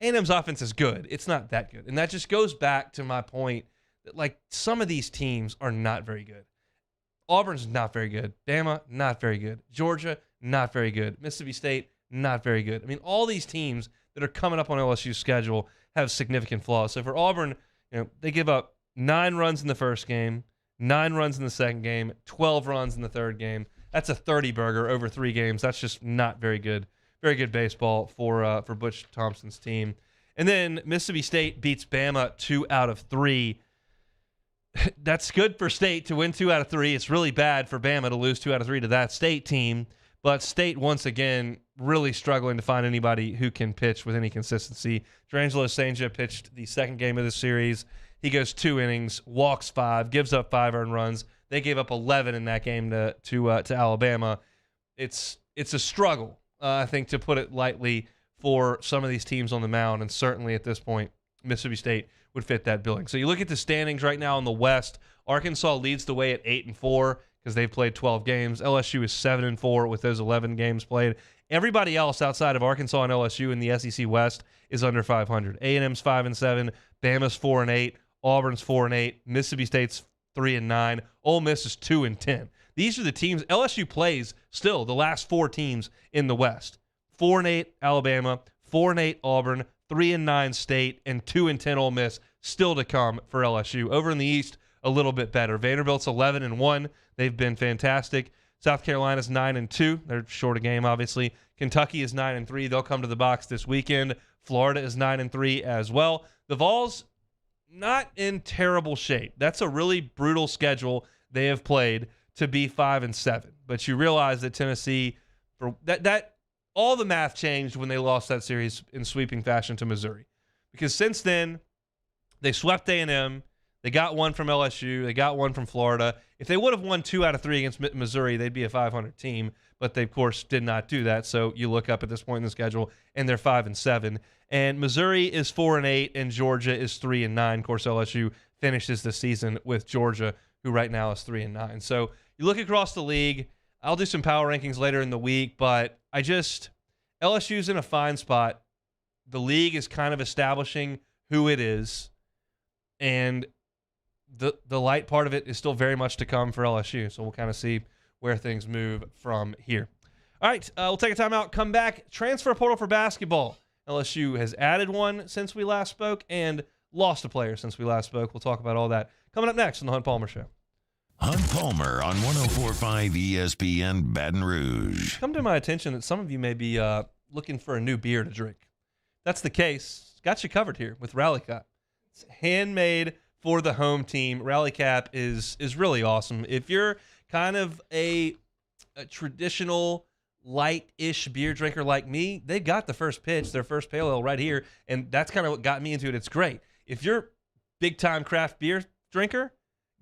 [SPEAKER 2] A&M's offense is good. It's not that good. And that just goes back to my point that, like, some of these teams are not very good. Auburn's not very good. Bama, not very good. Georgia, not very good. Mississippi State, not very good. I mean, all these teams that are coming up on LSU's schedule have significant flaws. So for Auburn, they give up 9 runs in the first game, 9 runs in the second game, 12 runs in the third game. That's a 30-burger over 3 games. That's just not very good. Very good baseball for Butch Thompson's team. And then Mississippi State beats Bama 2 out of 3. That's good for State to win 2 out of 3. It's really bad for Bama to lose 2 out of 3 to that State team. But State, once again, really struggling to find anybody who can pitch with any consistency. Drangelo Sanger pitched the second game of the series. He goes 2 innings, walks 5, gives up 5 earned runs. They gave up 11 in that game to Alabama. It's a struggle, I think, to put it lightly, for some of these teams on the mound, and certainly at this point, Mississippi State would fit that billing. So you look at the standings right now in the West. Arkansas leads the way at 8-4 because they've played 12 games. LSU is 7-4 with those 11 games played. Everybody else outside of Arkansas and LSU in the SEC West is under 500. A&M's 5-7, Bama's 4-8, Auburn's 4-8, Mississippi State's 3-9, Ole Miss is 2-10. These are the teams LSU plays still, the last 4 teams in the West. 4-8 Alabama, 4-8 Auburn, 3-9 State, and 2-10 Ole Miss still to come for LSU. Over in the East, a little bit better. Vanderbilt's 11-1. They've been fantastic. South Carolina's 9-2. They're short a game, obviously. Kentucky is 9-3. They'll come to the box this weekend. Florida is 9-3 as well. The Vols, not in terrible shape. That's a really brutal schedule they have played to be 5-7. But you realize that Tennessee, for that all the math changed when they lost that series in sweeping fashion to Missouri. Because since then, they swept A&M. They got 1 from LSU. They got 1 from Florida. If they would have won 2 out of 3 against Missouri, they'd be a 500 team. But they, of course, did not do that. So you look up at this point in the schedule, and they're 5-7. And Missouri is 4-8, and Georgia is 3-9. Of course, LSU finishes the season with Georgia, who right now is 3-9. So you look across the league. I'll do some power rankings later in the week, but LSU's in a fine spot. The league is kind of establishing who it is, and the light part of it is still very much to come for LSU. So we'll kind of see where things move from here. All right, we'll take a timeout, come back. Transfer portal for basketball. LSU has added one since we last spoke and lost a player since we last spoke. We'll talk about all that coming up next on the Hunt Palmer Show.
[SPEAKER 1] Hunt Palmer on 104.5 ESPN Baton Rouge.
[SPEAKER 2] Come to my attention that some of you may be looking for a new beer to drink. That's the case. Got you covered here with Rally Cap. It's handmade for the home team. Rally Cap is really awesome. If you're kind of a traditional light-ish beer drinker like me, they got the first pitch, their first pale ale right here, and that's kind of what got me into it. It's great. If you're big-time craft beer drinker,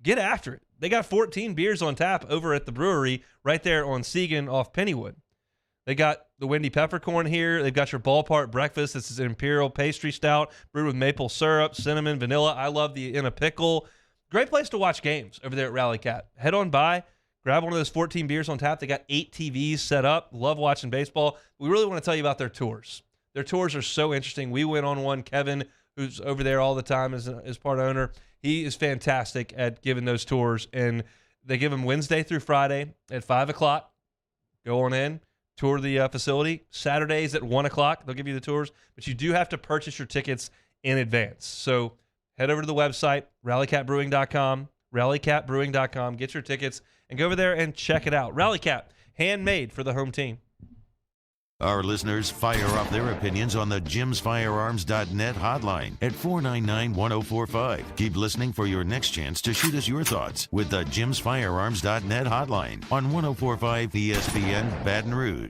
[SPEAKER 2] get after it. They got 14 beers on tap over at the brewery right there on Segan off Pennywood. They got the Windy Peppercorn here. They've got your Ballpark Breakfast. This is an Imperial Pastry Stout brewed with maple syrup, cinnamon, vanilla. I love the In a Pickle. Great place to watch games over there at Rally Cat. Head on by, grab one of those 14 beers on tap. They got 8 TVs set up. Love watching baseball. We really want to tell you about their tours. Their tours are so interesting. We went on one. Kevin, who's over there all the time as part owner, he is fantastic at giving those tours, and they give them Wednesday through Friday at 5 o'clock. Go on in, tour the facility. Saturdays at 1 o'clock, they'll give you the tours, but you do have to purchase your tickets in advance. So head over to the website, rallycatbrewing.com, rallycatbrewing.com, get your tickets, and go over there and check it out. Rally Cap, handmade for the home team.
[SPEAKER 1] Our listeners fire off their opinions on the jimsfirearms.net hotline at 499-1045. Keep listening for your next chance to shoot us your thoughts with the jimsfirearms.net hotline on 1045 ESPN Baton Rouge.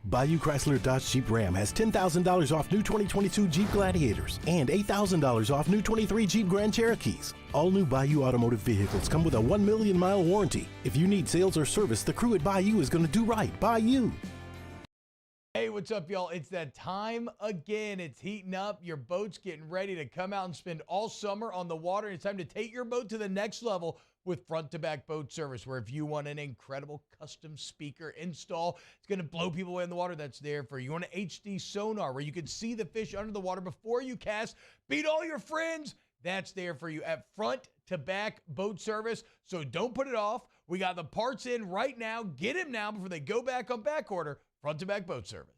[SPEAKER 3] Bayou Chrysler Dodge Jeep Ram has $10,000 off new 2022 Jeep Gladiators and $8,000 off new 23 Jeep Grand Cherokees. All new Bayou automotive vehicles come with a 1 million mile warranty. If you need sales or service, the crew at Bayou is going to do right by you.
[SPEAKER 17] Hey, what's up, y'all? It's that time again. It's heating up. Your boat's getting ready to come out and spend all summer on the water. It's time to take your boat to the next level with front-to-back boat service, where if you want an incredible custom speaker install, it's going to blow people away in the water, that's there for you. You want an HD sonar where you can see the fish under the water before you cast, beat all your friends, that's there for you at front-to-back boat service. So don't put it off. We got the parts in right now. Get them now before they go back on back order. Front-to-back boat service.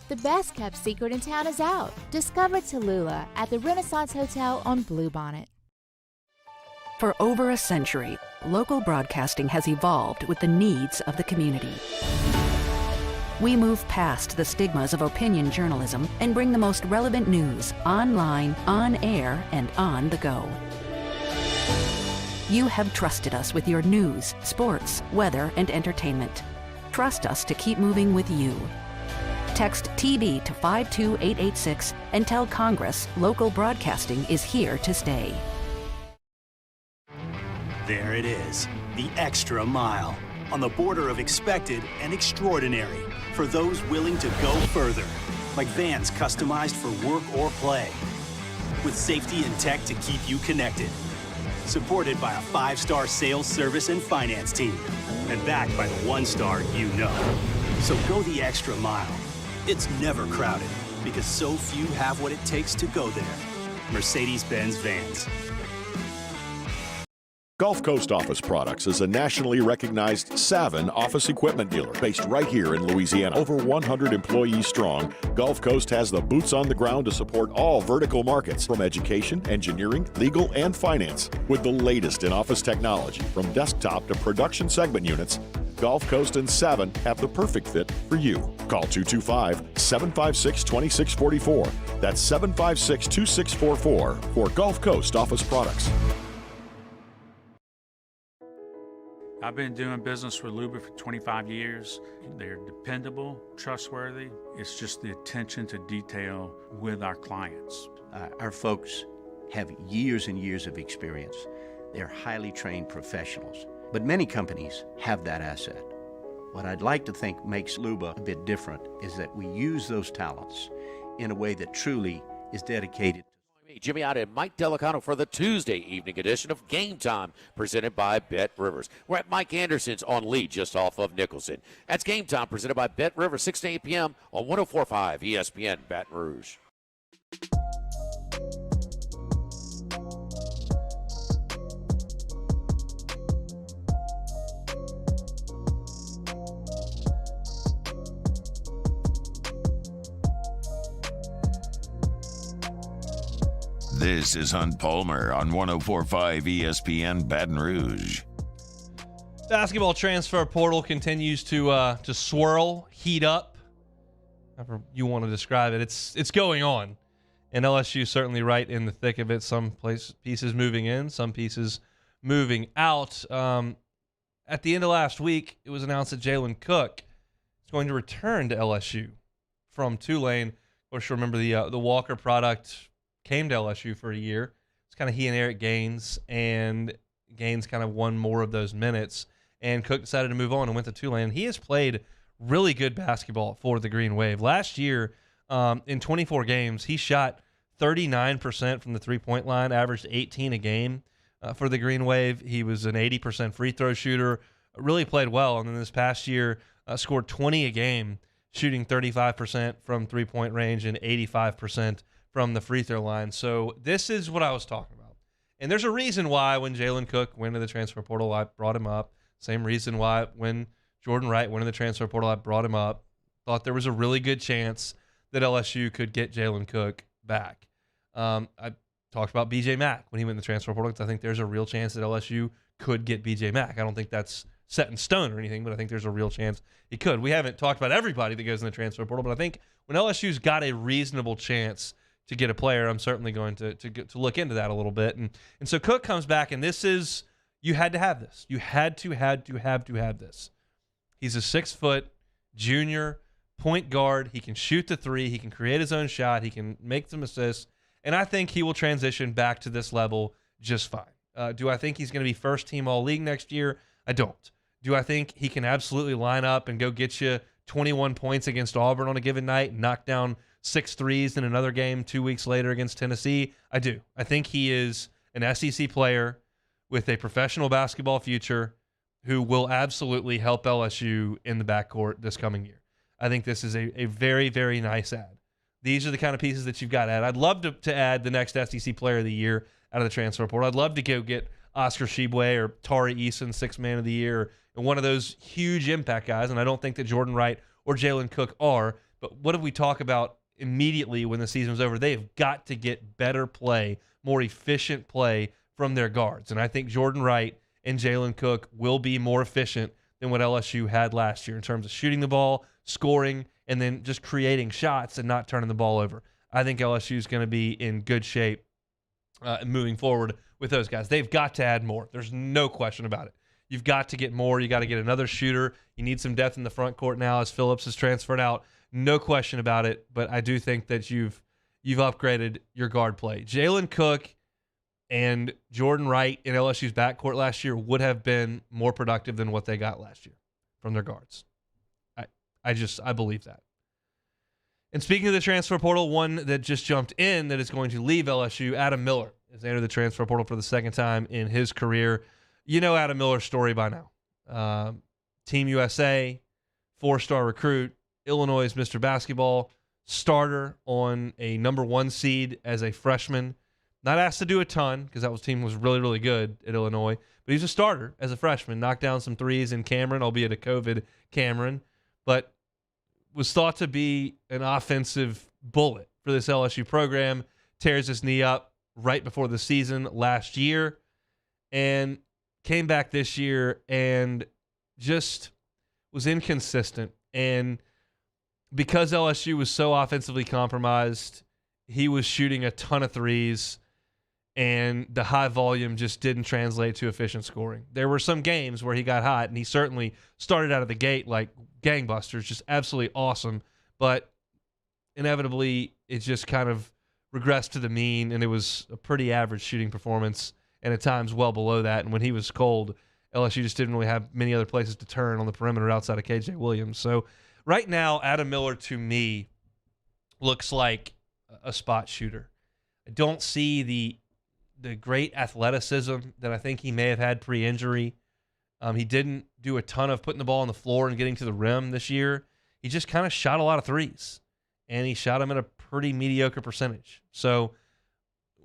[SPEAKER 13] The best kept secret in town is out. Discover Tallulah at the Renaissance Hotel on Bluebonnet.
[SPEAKER 5] For over a century, local broadcasting has evolved with the needs of the community. We move past the stigmas of opinion journalism and bring the most relevant news online, on air, and on the go. You have trusted us with your news, sports, weather, and entertainment. Trust us to keep moving with you. Text TV to 52886 and tell Congress local broadcasting is here to stay.
[SPEAKER 10] There it is, the extra mile, on the border of expected and extraordinary, for those willing to go further, like vans customized for work or play, with safety and tech to keep you connected, supported by a 5-star sales, service, and finance team, and backed by the 1-star you know. So go the extra mile. It's never crowded, because so few have what it takes to go there. Mercedes-Benz Vans.
[SPEAKER 7] Gulf Coast Office Products is a nationally recognized Savin office equipment dealer based right here in Louisiana. Over 100 employees strong, Gulf Coast has the boots on the ground to support all vertical markets, from education, engineering, legal, and finance. With the latest in office technology, from desktop to production segment units, Gulf Coast and Savin have the perfect fit for you. Call 225-756-2644. That's 756-2644 for Gulf Coast Office Products.
[SPEAKER 11] I've been doing business with Luba for 25 years. They're dependable, trustworthy. It's just the attention to detail with our clients.
[SPEAKER 12] Our folks have years and years of experience. They're highly trained professionals. But many companies have that asset. What I'd like to think makes Luba a bit different is that we use those talents in a way that truly is dedicated.
[SPEAKER 6] Jimmy out and Mike Delicano for the Tuesday evening edition of Game Time, presented by Bet Rivers. We're at Mike Anderson's on Lee, just off of Nicholson. That's Game Time, presented by Bet Rivers, 6 to 8 p.m. on 104.5 ESPN Baton Rouge.
[SPEAKER 1] This is Hunt Palmer on 104.5 ESPN Baton Rouge.
[SPEAKER 2] Basketball transfer portal continues to swirl, heat up, however you want to describe it. It's going on, and LSU certainly right in the thick of it. Some pieces moving in, some pieces moving out. At the end of last week, it was announced that Jalen Cook is going to return to LSU from Tulane. Of course, you remember the Walker product came to LSU for a year. It's kind of he and Eric Gaines, and Gaines kind of won more of those minutes, and Cook decided to move on and went to Tulane. He has played really good basketball for the Green Wave. Last year, in 24 games, he shot 39% from the three-point line, averaged 18 a game for the Green Wave. He was an 80% free throw shooter, really played well, and then this past year scored 20 a game, shooting 35% from three-point range and 85% from the free throw line. So this is what I was talking about. And there's a reason why when Jalen Cook went to the transfer portal, I brought him up. Same reason why when Jordan Wright went to the transfer portal, I brought him up. Thought there was a really good chance that LSU could get Jalen Cook back. I talked about B.J. Mack when he went in the transfer portal. I think there's a real chance that LSU could get B.J. Mack. I don't think that's set in stone or anything, but I think there's a real chance he could. We haven't talked about everybody that goes in the transfer portal, but I think when LSU's got a reasonable chance to get a player, I'm certainly going to look into that a little bit. And so Cook comes back, and this is, you had to have this. You had to have this. He's a 6-foot junior point guard. He can shoot the three. He can create his own shot. He can make some assists. And I think he will transition back to this level just fine. Do I think he's going to be first team all-league next year? I don't. Do I think he can absolutely line up and go get you 21 points against Auburn on a given night and knock down 6 threes in another game 2 weeks later against Tennessee? I do. I think he is an SEC player with a professional basketball future who will absolutely help LSU in the backcourt this coming year. I think this is a very, very nice add. These are the kind of pieces that you've got to add. I'd love to add the next SEC player of the year out of the transfer portal. I'd love to go get Oscar Tshiebwe or Tari Eason, 6th man of the year, and one of those huge impact guys, and I don't think that Jordan Wright or Jalen Cook are, but what if we talk about immediately when the season's over? They've got to get better play, more efficient play from their guards, and I think Jordan Wright and Jalen Cook will be more efficient than what LSU had last year in terms of shooting the ball, scoring, and then just creating shots and not turning the ball over. I think LSU is going to be in good shape moving forward with those guys. They've got to add more. There's no question about it. You've got to get more. You got to get another shooter. You need some depth in the front court now as Phillips has transferred out. No question about it, but I do think that you've upgraded your guard play. Jalen Cook and Jordan Wright in LSU's backcourt last year would have been more productive than what they got last year from their guards. I believe that. And speaking of the transfer portal, one that just jumped in that is going to leave LSU, Adam Miller, has entered the transfer portal for the second time in his career. You know Adam Miller's story by now. Team USA, 4-star recruit, Illinois' Mr. Basketball, starter on a number 1 seed as a freshman. Not asked to do a ton because that team was really, really good at Illinois. But he's a starter as a freshman. Knocked down some threes in Cameron, albeit a COVID Cameron. But was thought to be an offensive bullet for this LSU program. Tears his knee up right before the season last year. And came back this year and just was inconsistent. And because LSU was so offensively compromised, he was shooting a ton of threes, and the high volume just didn't translate to efficient scoring. There were some games where he got hot, and he certainly started out of the gate like gangbusters, just absolutely awesome. But inevitably, it just kind of regressed to the mean, and it was a pretty average shooting performance, and at times well below that. And when he was cold, LSU just didn't really have many other places to turn on the perimeter outside of KJ Williams. So right now, Adam Miller, to me, looks like a spot shooter. I don't see the great athleticism that I think he may have had pre-injury. He didn't do a ton of putting the ball on the floor and getting to the rim this year. He just kind of shot a lot of threes, and he shot them at a pretty mediocre percentage. So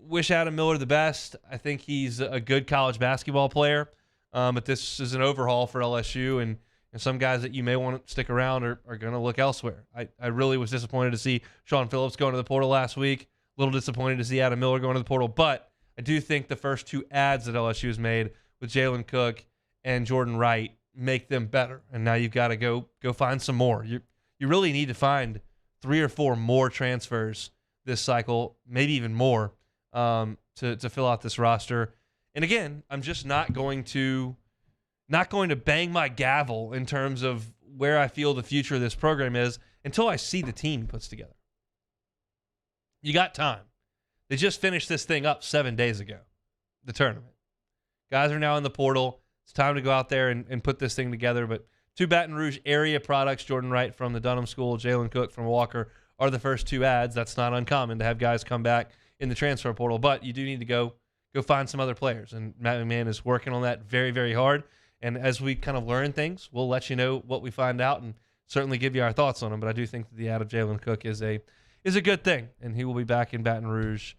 [SPEAKER 2] wish Adam Miller the best. I think he's a good college basketball player, but this is an overhaul for LSU, and some guys that you may want to stick around are going to look elsewhere. I really was disappointed to see Sean Phillips go into the portal last week. A little disappointed to see Adam Miller go into the portal, but I do think the first 2 adds that LSU has made with Jalen Cook and Jordan Wright make them better. And now you've got to go find some more. You really need to find 3 or 4 more transfers this cycle, maybe even more, to fill out this roster. And again, I'm just not going to bang my gavel in terms of where I feel the future of this program is until I see the team he puts together. You got time. They just finished this thing up 7 days ago, the tournament. Guys are now in the portal. It's time to go out there and put this thing together. But 2 Baton Rouge area products, Jordan Wright from the Dunham School, Jalen Cook from Walker, are the first 2 adds. That's not uncommon to have guys come back in the transfer portal, but you do need to go find some other players. And Matt McMahon is working on that very, very hard. And as we kind of learn things, we'll let you know what we find out and certainly give you our thoughts on them. But I do think that the add of Jalen Cook is a good thing, and he will be back in Baton Rouge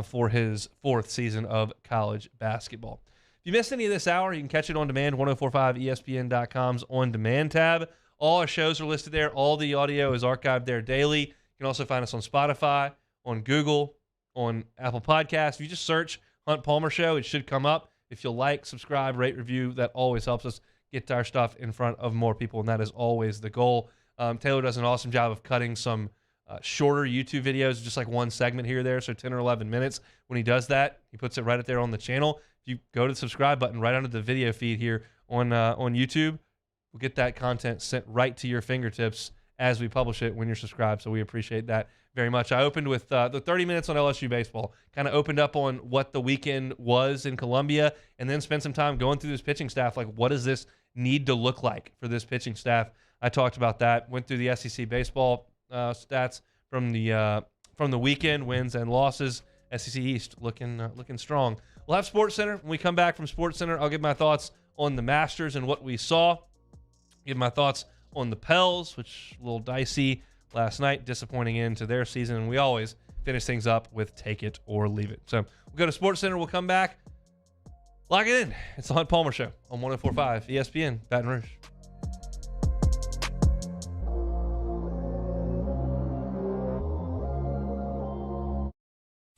[SPEAKER 2] for his 4th season of college basketball. If you missed any of this hour, you can catch it on demand, 1045ESPN.com's on-demand tab. All our shows are listed there. All the audio is archived there daily. You can also find us on Spotify, on Google, on Apple Podcasts. If you just search Hunt Palmer Show, it should come up. If you'll like, subscribe, rate, review, that always helps us get our stuff in front of more people, and that is always the goal. Taylor does an awesome job of cutting some shorter YouTube videos, just like one segment here or there, so 10 or 11 minutes. When he does that, he puts it right up there on the channel. If you go to the subscribe button right under the video feed here on YouTube, we'll get that content sent right to your fingertips as we publish it when you're subscribed, so we appreciate that very much. I opened with the 30 minutes on LSU baseball, kind of opened up on what the weekend was in Columbia, and then spent some time going through this pitching staff, like what does this need to look like for this pitching staff. I talked about that, went through the SEC baseball stats from the weekend, wins and losses. SEC East looking strong. We'll have Sports Center. When we come back from Sports Center, I'll give my thoughts on the Masters and what we saw. Give my thoughts on the Pels, which a little dicey last night, disappointing end to their season. And we always finish things up with take it or leave it. So we'll go to Sports Center. We'll come back. Lock it in. It's the Hunt Palmer Show on 104.5 ESPN Baton Rouge.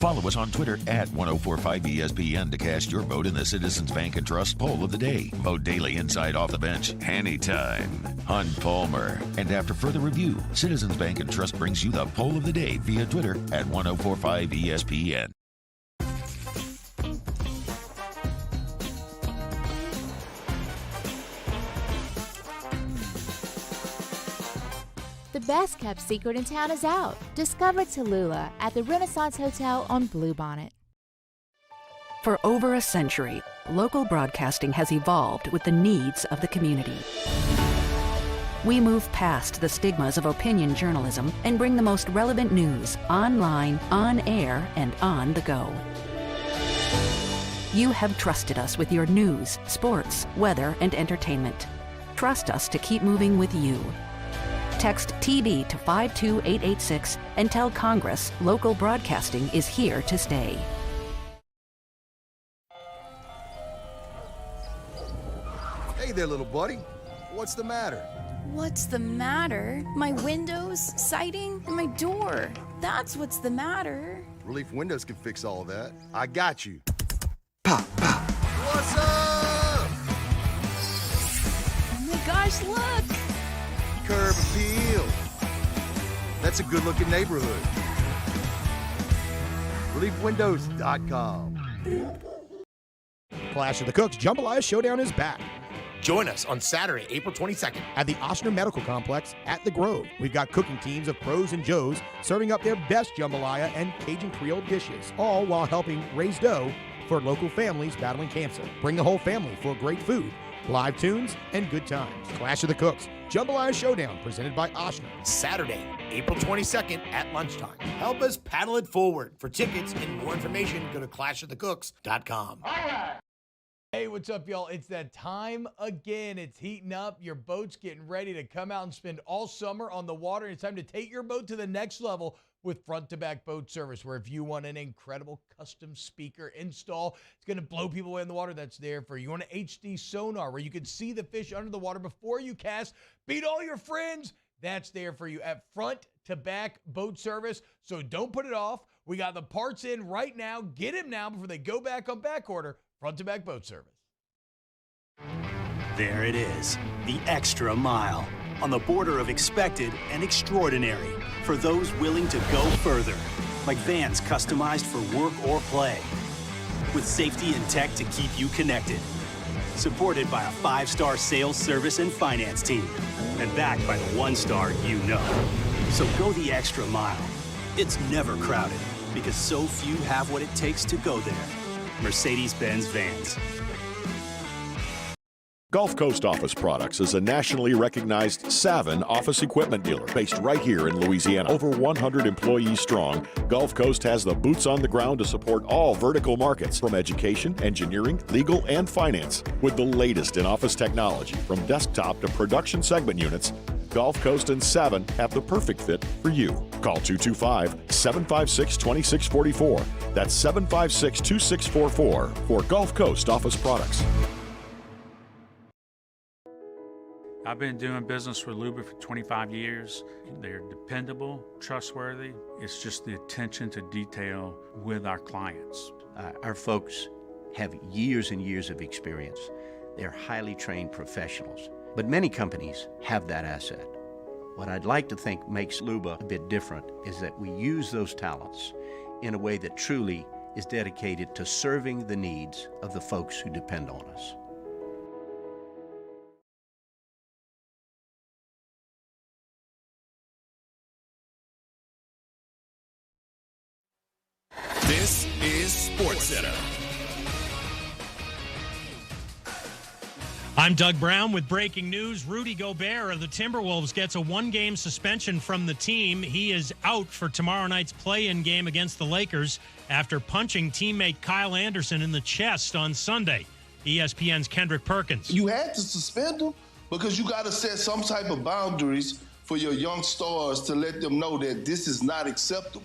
[SPEAKER 1] Follow us on Twitter at 1045ESPN to cast your vote in the Citizens Bank and Trust Poll of the Day. Vote daily inside off the bench anytime. Hunt Palmer. And after further review, Citizens Bank and Trust brings you the Poll of the Day via Twitter at 1045ESPN.
[SPEAKER 13] The best kept secret in town is out. Discover Tallulah at the Renaissance Hotel on Bluebonnet.
[SPEAKER 5] For over a century, local broadcasting has evolved with the needs of the community. We move past the stigmas of opinion journalism and bring the most relevant news online, on air, and on the go. You have trusted us with your news, sports, weather, and entertainment. Trust us to keep moving with you. Text TB to 52886 and tell Congress local broadcasting is here to stay.
[SPEAKER 21] Hey there, little buddy. What's the matter?
[SPEAKER 22] What's the matter? My windows, siding, and my door. That's what's the matter.
[SPEAKER 21] Relief Windows can fix all of that. I got you. Pop, pop. What's up?
[SPEAKER 22] Oh my gosh, look!
[SPEAKER 21] Curb appeal. That's a good-looking neighborhood. ReliefWindows.com.
[SPEAKER 4] Clash of the Cooks Jambalaya Showdown is back.
[SPEAKER 8] Join us on Saturday, April 22nd
[SPEAKER 4] at the Ochsner Medical Complex at The Grove. We've got cooking teams of pros and joes serving up their best jambalaya and Cajun Creole dishes, all while helping raise dough for local families battling cancer. Bring the whole family for great food, live tunes, and good times. Clash of the Cooks Jambalaya Showdown presented by Ochsner.
[SPEAKER 8] Saturday, April 22nd at lunchtime. Help us paddle it forward. For tickets and more information, go to clashofthecooks.com.
[SPEAKER 17] All right. Hey, what's up, y'all? It's that time again. It's heating up. Your boat's getting ready to come out and spend all summer on the water. It's time to take your boat to the next level with front-to-back boat service, where if you want an incredible custom speaker install, it's going to blow people away in the water, that's there for you. You want an HD sonar where you can see the fish under the water before you cast, beat all your friends, that's there for you at front-to-back boat service. So don't put it off. We got the parts in right now. Get them now before they go back on back order. Front-to-back boat service.
[SPEAKER 10] There it is, the extra mile, on the border of expected and extraordinary, for those willing to go further, like vans customized for work or play, with safety and tech to keep you connected, supported by a 5-star sales, service, and finance team, and backed by the 1-star you know. So go the extra mile. It's never crowded, because so few have what it takes to go there. Mercedes-Benz Vans.
[SPEAKER 7] Gulf Coast Office Products is a nationally recognized Savin office equipment dealer based right here in Louisiana. Over 100 employees strong, Gulf Coast has the boots on the ground to support all vertical markets, from education, engineering, legal, and finance. With the latest in office technology, from desktop to production segment units, Gulf Coast and Savin have the perfect fit for you. Call 225-756-2644. That's 756-2644 for Gulf Coast Office Products.
[SPEAKER 11] I've been doing business with Luba for 25 years. They're dependable, trustworthy. It's just the attention to detail with our clients.
[SPEAKER 12] Our folks have years and years of experience. They're highly trained professionals. But many companies have that asset. What I'd like to think makes Luba a bit different is that we use those talents in a way that truly is dedicated to serving the needs of the folks who depend on us.
[SPEAKER 9] This is SportsCenter.
[SPEAKER 14] I'm Doug Brown with breaking news. Rudy Gobert of the Timberwolves gets a one-game suspension from the team. He is out for tomorrow night's play-in game against the Lakers after punching teammate Kyle Anderson in the chest on Sunday. ESPN's Kendrick Perkins.
[SPEAKER 15] You had to suspend him because you got to set some type of boundaries for your young stars to let them know that this is not acceptable.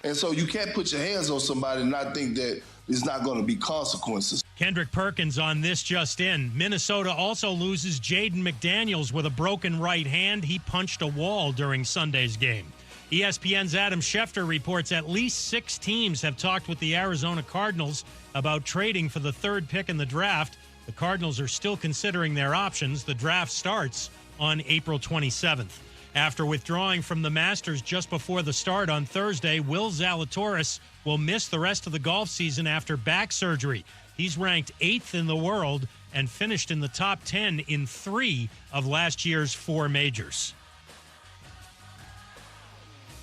[SPEAKER 15] And so you can't put your hands on somebody and not think that there's not going to be consequences.
[SPEAKER 14] Kendrick Perkins on This Just In. Minnesota also loses Jaden McDaniels with a broken right hand. He punched a wall during Sunday's game. ESPN's Adam Schefter reports at least 6 teams have talked with the Arizona Cardinals about trading for the 3rd pick in the draft. The Cardinals are still considering their options. The draft starts on April 27th. After withdrawing from the Masters just before the start on Thursday, Will Zalatoris will miss the rest of the golf season after back surgery. He's ranked 8th in the world and finished in the top 10 in 3 of last year's 4 majors.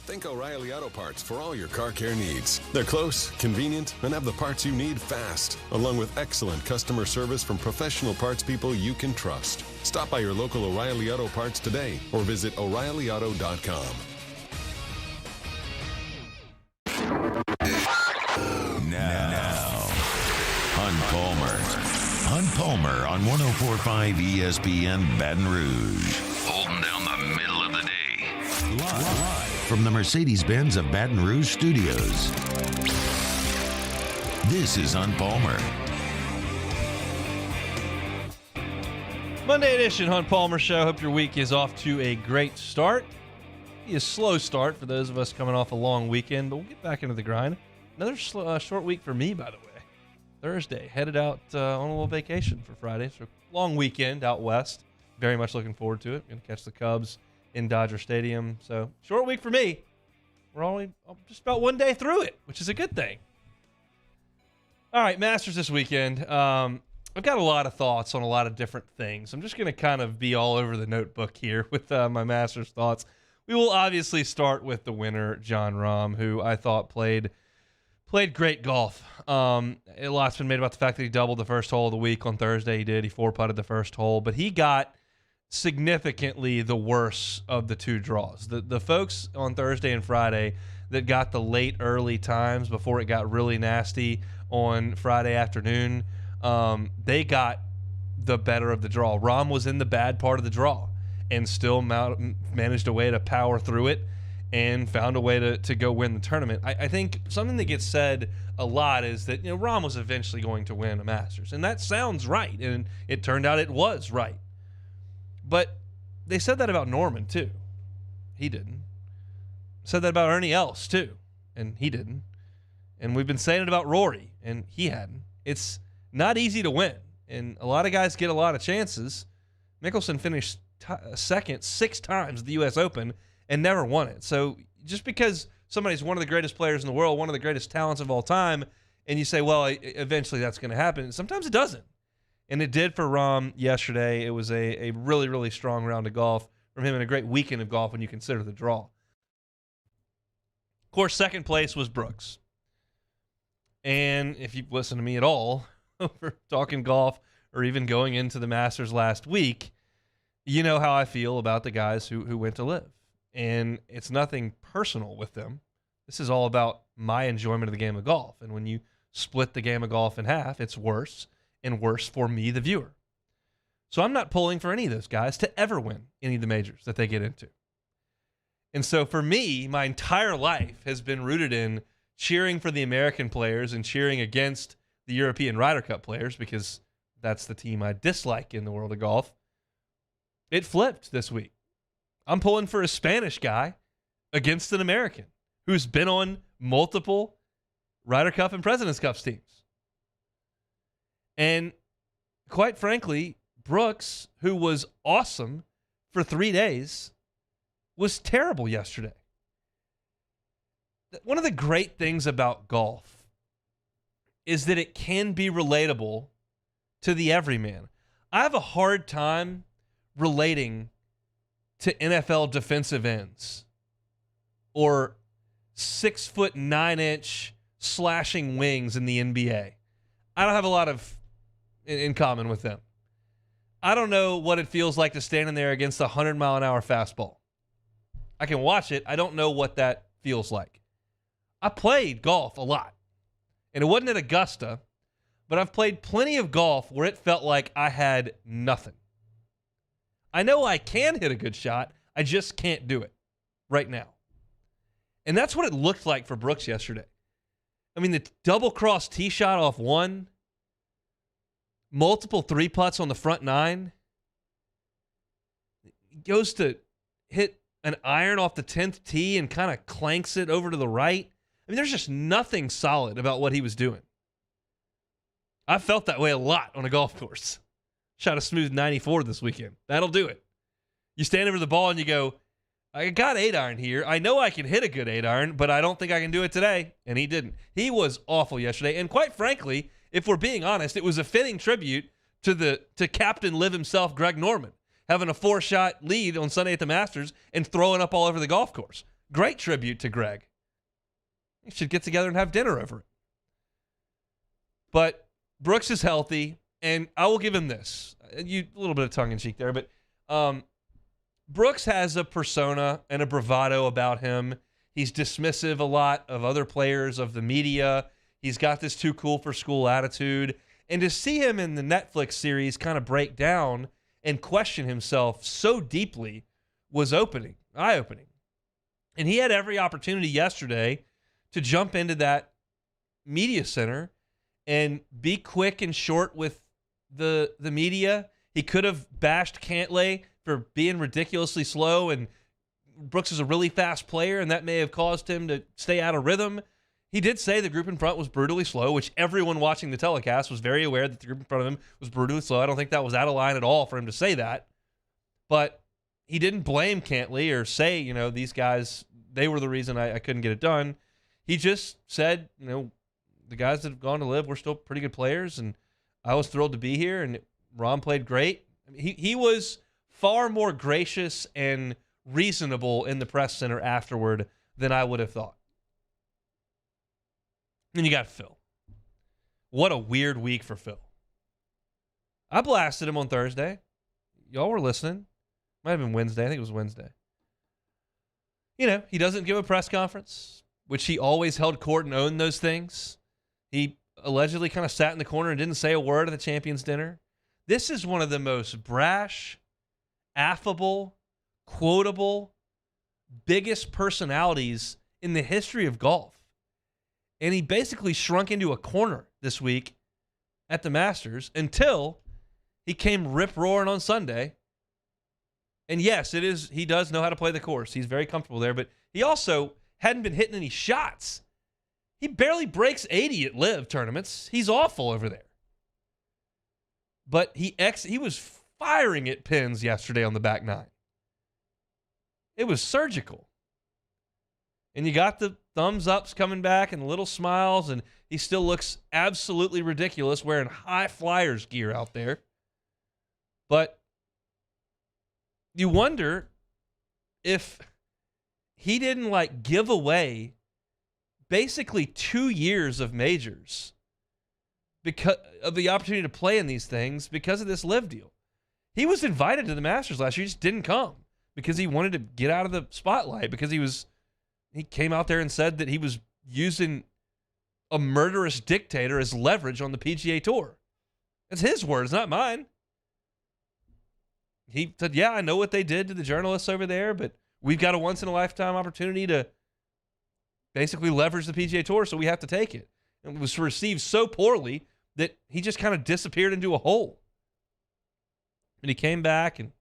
[SPEAKER 9] Think O'Reilly Auto Parts for all your car care needs. They're close, convenient, and have the parts you need fast, along with excellent customer service from professional parts people you can trust. Stop by your local O'Reilly Auto Parts today or visit O'ReillyAuto.com.
[SPEAKER 1] Now, Hunt Palmer on 104.5 ESPN Baton Rouge. Holding down the middle of the day. Live from the Mercedes-Benz of Baton Rouge studios. This is Hunt Palmer.
[SPEAKER 2] Monday edition Hunt Palmer Show. Hope your week is off to a great start. A slow start for those of us coming off a long weekend, but we'll get back into the grind. Another short week for me, by the way. Thursday, headed out on a little vacation for Friday. So long weekend out west. Very much looking forward to it. Going to catch the Cubs in Dodger Stadium. So short week for me. We're only just about one day through it, which is a good thing. All right, Masters this weekend. I've got a lot of thoughts on a lot of different things. I'm just going to kind of be all over the notebook here with my Masters thoughts. We will obviously start with the winner, Jon Rahm, who I thought played great golf. A lot's been made about the fact that he doubled the first hole of the week on Thursday. He did. He 4-putted the first hole, but he got significantly the worst of the 2 draws. The folks on Thursday and Friday that got the late early times before it got really nasty on Friday afternoon, they got the better of the draw. Rahm was in the bad part of the draw and still managed a way to power through it and found a way to go win the tournament. I think something that gets said a lot is that Rahm was eventually going to win a Masters, and that sounds right, and it turned out it was right. But they said that about Norman too. He didn't. Said that about Ernie Els too, and he didn't. And we've been saying it about Rory, and he hadn't. It's not easy to win, and a lot of guys get a lot of chances. Mickelson finished second 6 times at the U.S. Open and never won it. So just because somebody's one of the greatest players in the world, one of the greatest talents of all time, and you say, well, eventually that's going to happen, sometimes it doesn't. And it did for Rahm yesterday. It was a really, really strong round of golf from him and a great weekend of golf when you consider the draw. Of course, second place was Brooks. And if you've listened to me at all over talking golf or even going into the Masters last week, you know how I feel about the guys who went to live. And it's nothing personal with them. This is all about my enjoyment of the game of golf. And when you split the game of golf in half, it's worse and worse for me, the viewer. So I'm not pulling for any of those guys to ever win any of the majors that they get into. And so for me, my entire life has been rooted in cheering for the American players and cheering against the European Ryder Cup players because that's the team I dislike in the world of golf. It flipped this week. I'm pulling for a Spanish guy against an American who's been on multiple Ryder Cup and President's Cup teams. And quite frankly, Brooks, who was awesome for 3 days, was terrible yesterday. One of the great things about golf is that it can be relatable to the everyman. I have a hard time relating to NFL defensive ends or 6'9" slashing wings in the NBA. I don't have a lot of in common with them. I don't know what it feels like to stand in there against a 100-mile-an-hour fastball. I can watch it. I don't know what that feels like. I played golf a lot, and it wasn't at Augusta, but I've played plenty of golf where it felt like I had nothing. I know I can hit a good shot. I just can't do it right now. And that's what it looked like for Brooks yesterday. I mean, the double-cross tee shot off one, multiple three putts on the front nine, goes to hit an iron off the 10th tee and kind of clanks it over to the right. I mean, there's just nothing solid about what he was doing. I felt that way a lot on a golf course. Shot a smooth 94 this weekend. That'll do it. You stand over the ball and you go, I got 8-iron here. I know I can hit a good 8-iron, but I don't think I can do it today. And he didn't. He was awful yesterday. And quite frankly, if we're being honest, it was a fitting tribute to Captain Live himself, Greg Norman, having a 4-shot lead on Sunday at the Masters and throwing up all over the golf course. Great tribute to Greg. You should get together and have dinner over it. But Brooks is healthy, and I will give him this. A little bit of tongue-in-cheek there, but Brooks has a persona and a bravado about him. He's dismissive a lot of other players, of the media. He's got this too cool for school attitude. And to see him in the Netflix series kind of break down and question himself so deeply was eye-opening. And he had every opportunity yesterday to jump into that media center and be quick and short with the media. He could have bashed Cantlay for being ridiculously slow, and Brooks is a really fast player, and that may have caused him to stay out of rhythm. He did say the group in front was brutally slow, which everyone watching the telecast was very aware that the group in front of him was brutally slow. I don't think that was out of line at all for him to say that. But he didn't blame Cantlay or say, these guys, they were the reason I couldn't get it done. He just said, the guys that have gone to Live were still pretty good players, and I was thrilled to be here, and Ron played great. I mean, he was far more gracious and reasonable in the press center afterward than I would have thought. And you got Phil. What a weird week for Phil. I blasted him on Thursday. Y'all were listening. Might have been Wednesday. I think it was Wednesday. He doesn't give a press conference, which he always held court and owned those things. He allegedly kind of sat in the corner and didn't say a word at the Champions Dinner. This is one of the most brash, affable, quotable, biggest personalities in the history of golf. And he basically shrunk into a corner this week at the Masters until he came rip-roaring on Sunday. And yes, he does know how to play the course. He's very comfortable there, but he also hadn't been hitting any shots. He barely breaks 80 at Live tournaments. He's awful over there. But he was firing at pins yesterday on the back nine. It was surgical. And you got the thumbs ups coming back and little smiles, and he still looks absolutely ridiculous wearing high flyers gear out there. But you wonder if he didn't give away basically 2 years of majors because of the opportunity to play in these things because of this Live deal. He was invited to the Masters last year. He just didn't come because he wanted to get out of the spotlight, because he came out there and said that he was using a murderous dictator as leverage on the PGA Tour. It's his words, not mine. He said, yeah, I know what they did to the journalists over there, but we've got a once-in-a-lifetime opportunity to basically leverage the PGA Tour, so we have to take it. And it was received so poorly that he just kind of disappeared into a hole. And he came back and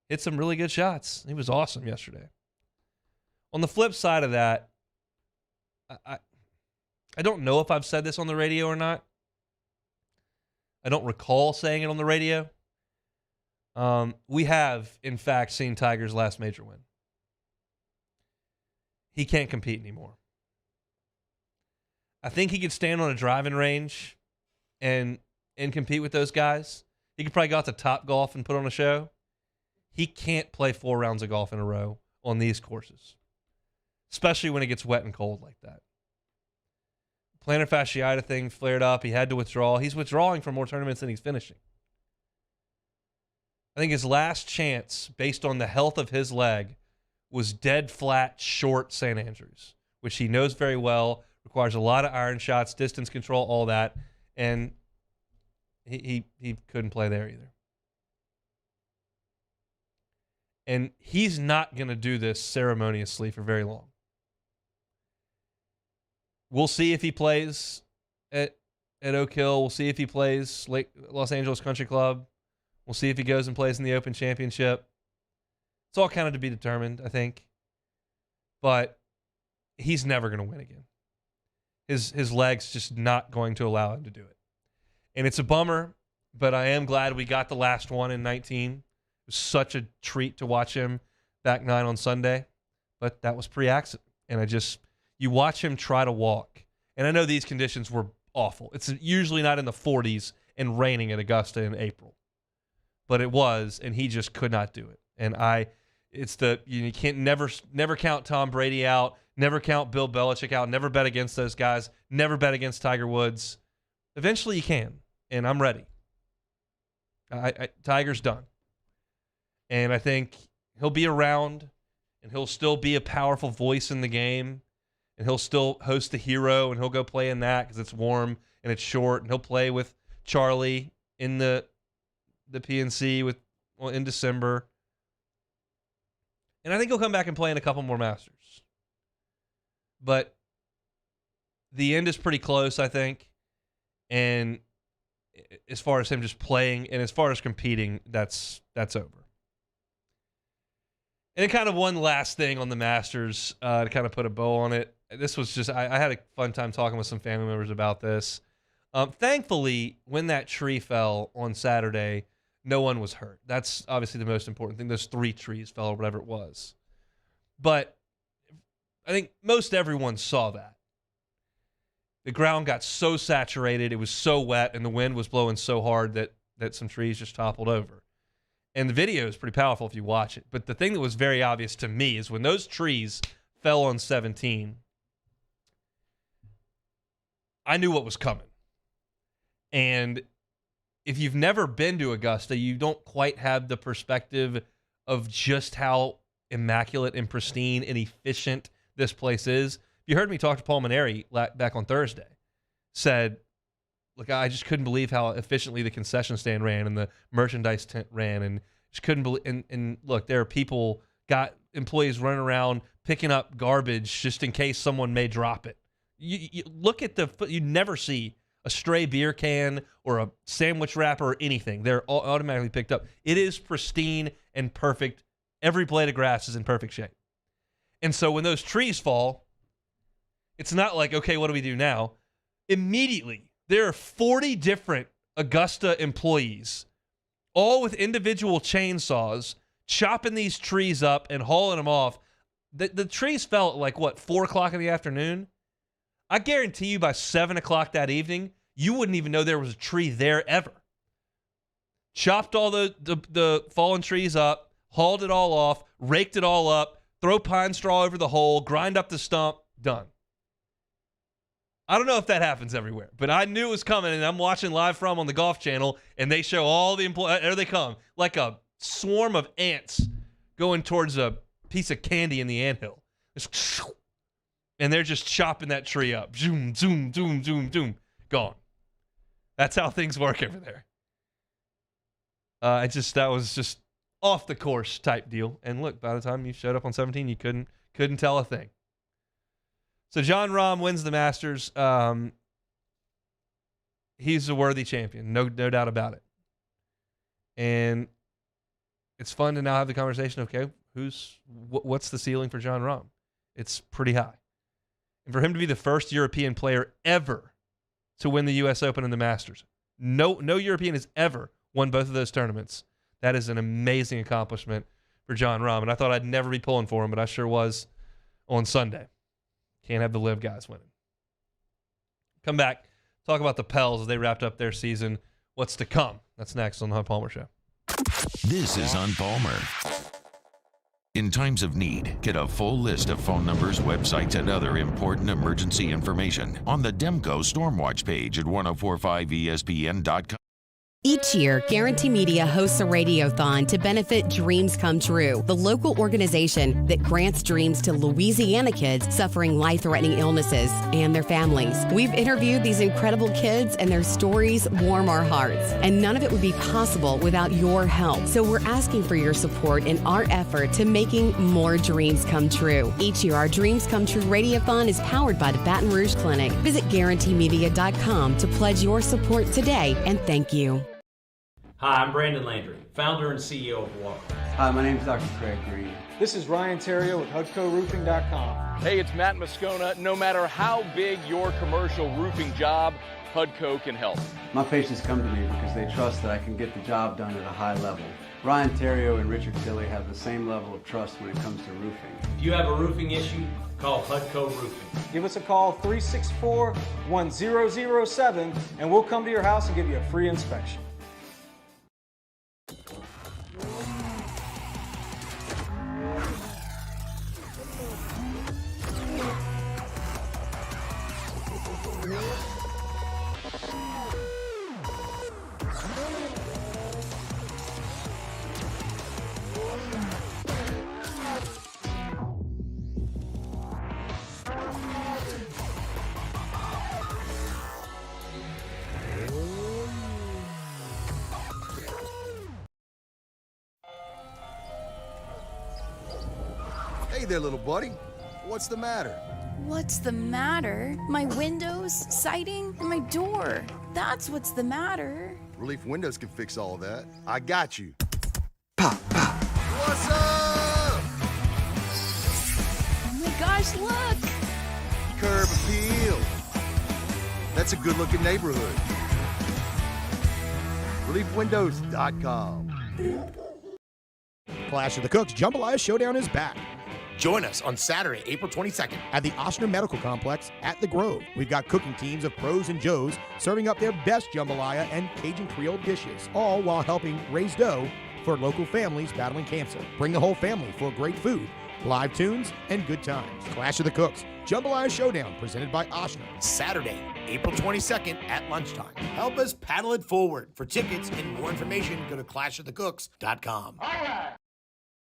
[SPEAKER 2] hit some really good shots. He was awesome yesterday. On the flip side of that, I don't know if I've said this on the radio or not. I don't recall saying it on the radio. We have, in fact, seen Tiger's last major win. He can't compete anymore. I think he could stand on a driving range and compete with those guys. He could probably go out to Top Golf and put on a show. He can't play 4 rounds of golf in a row on these courses, especially when it gets wet and cold like that. Plantar fasciitis thing flared up. He had to withdraw. He's withdrawing from more tournaments than he's finishing. I think his last chance, based on the health of his leg, was dead flat, short St. Andrews, which he knows very well, requires a lot of iron shots, distance control, all that, and he couldn't play there either. And he's not going to do this ceremoniously for very long. We'll see if he plays at Oak Hill. We'll see if he plays Los Angeles Country Club. We'll see if he goes and plays in the Open Championship. It's all kind of to be determined, I think. But he's never going to win again. His leg's just not going to allow him to do it. And it's a bummer, but I am glad we got the last one in 19. It was such a treat to watch him back 9 on Sunday. But that was pre-accident. And you watch him try to walk. And I know these conditions were awful. It's usually not in the 40s and raining at Augusta in April. But it was, and he just could not do it. And you can't never count Tom Brady out, never count Bill Belichick out, never bet against those guys, never bet against Tiger Woods. Eventually you can, and I'm ready. Tiger's done. And I think he'll be around, and he'll still be a powerful voice in the game, and he'll still host the Hero, and he'll go play in that because it's warm and it's short, and he'll play with Charlie in the PNC in December. And I think he'll come back and play in a couple more Masters. But the end is pretty close, I think. And as far as him just playing and as far as competing, that's over. And then kind of one last thing on the Masters to kind of put a bow on it. This was just, I had a fun time talking with some family members about this. Thankfully, when that tree fell on Saturday, no one was hurt. That's obviously the most important thing. Those 3 trees fell or whatever it was. But I think most everyone saw that. The ground got so saturated, it was so wet, and the wind was blowing so hard that some trees just toppled over. And the video is pretty powerful if you watch it. But the thing that was very obvious to me is when those trees fell on 17, I knew what was coming. And if you've never been to Augusta, you don't quite have the perspective of just how immaculate and pristine and efficient this place is. You heard me talk to Paul Maneri back on Thursday. Said, look, I just couldn't believe how efficiently the concession stand ran and the merchandise tent ran, and just couldn't believe. And look, there are got employees running around picking up garbage just in case someone may drop it. You look at you never see a stray beer can or a sandwich wrapper or anything. They're all automatically picked up. It is pristine and perfect. Every blade of grass is in perfect shape. And so when those trees fall, it's not like, okay, what do we do now? Immediately, there are 40 different Augusta employees, all with individual chainsaws, chopping these trees up and hauling them off. The trees fell at like, 4 o'clock in the afternoon? I guarantee you by 7 o'clock that evening, you wouldn't even know there was a tree there ever. Chopped all the fallen trees up, hauled it all off, raked it all up, throw pine straw over the hole, grind up the stump, done. I don't know if that happens everywhere, but I knew it was coming, and I'm watching live from on the Golf Channel, and they show all the employees. There they come, like a swarm of ants going towards a piece of candy in the anthill. And they're just chopping that tree up. Zoom, zoom, zoom, zoom, zoom. Gone. That's how things work over there. That was just off the course type deal. And look, by the time you showed up on 17, you couldn't tell a thing. So Jon Rahm wins the Masters. He's a worthy champion, no doubt about it. And it's fun to now have the conversation. Okay, what's the ceiling for Jon Rahm? It's pretty high. And for him to be the first European player ever to win the U.S. Open and the Masters, no European has ever won both of those tournaments. That is an amazing accomplishment for Jon Rahm. And I thought I'd never be pulling for him, but I sure was on Sunday. Can't have the live guys winning. Come back, talk about the Pels as they wrapped up their season. What's to come? That's next on the Hunt Palmer Show.
[SPEAKER 1] This is Hunt Palmer. In times of need, get a full list of phone numbers, websites, and other important emergency information on the Demco Stormwatch page at 1045ESPN.com.
[SPEAKER 16] Each year, Guarantee Media hosts a radiothon to benefit Dreams Come True, the local organization that grants dreams to Louisiana kids suffering life-threatening illnesses and their families. We've interviewed these incredible kids, and their stories warm our hearts. And none of it would be possible without your help. So we're asking for your support in our effort to making more dreams come true. Each year, our Dreams Come True radiothon is powered by the Baton Rouge Clinic. Visit GuaranteeMedia.com to pledge your support today, and thank you.
[SPEAKER 18] Hi, I'm Brandon Landry, founder and CEO of Walker.
[SPEAKER 19] Hi, my name is Dr. Craig Green.
[SPEAKER 20] This is Ryan Terrio with HUDCORoofing.com. Hey, it's Matt Moscona. No matter how big your commercial roofing job, HUDCO can help.
[SPEAKER 19] My patients come to me because they trust that I can get the job done at a high level. Ryan Terrio and Richard Tilley have the same level of trust when it comes to roofing.
[SPEAKER 18] If you have a roofing issue, call HUDCO Roofing.
[SPEAKER 20] Give us a call, 364-1007, and we'll come to your house and give you a free inspection.
[SPEAKER 21] Hey there, little buddy. What's the matter?
[SPEAKER 22] What's the matter? My windows, siding, and my door. That's what's the matter.
[SPEAKER 21] Relief Windows can fix all of that. I got you. Pop, pop. What's up?
[SPEAKER 22] Oh my gosh, look!
[SPEAKER 21] Curb appeal. That's a good-looking neighborhood. ReliefWindows.com.
[SPEAKER 4] Clash of the Cooks Jambalaya Showdown is back.
[SPEAKER 8] Join us on Saturday, April 22nd
[SPEAKER 4] at the Ochsner Medical Complex at the Grove. We've got cooking teams of pros and Joes serving up their best jambalaya and Cajun Creole dishes, all while helping raise dough for local families battling cancer. Bring the whole family for great food, live tunes, and good times. Clash of the Cooks Jambalaya Showdown presented by Ochsner.
[SPEAKER 8] Saturday, April 22nd at lunchtime. Help us paddle it forward. For tickets and more information, go to clashofthecooks.com.
[SPEAKER 17] All right.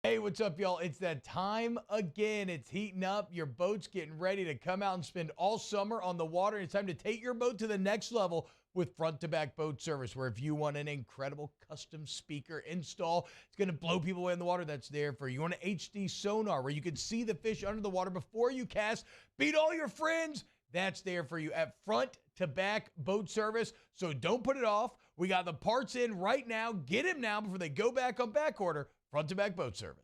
[SPEAKER 17] Hey, what's up, y'all? It's that time again. It's heating up. Your boat's getting ready to come out and spend all summer on the water. It's time to take your boat to the next level with front-to-back boat service, where if you want an incredible custom speaker install, it's going to blow people away in the water, that's there for you. You want an HD sonar where you can see the fish under the water before you cast, beat all your friends, that's there for you at front-to-back boat service. So don't put it off. We got the parts in right now. Get them now before they go back on back order. Front-to-back boat service.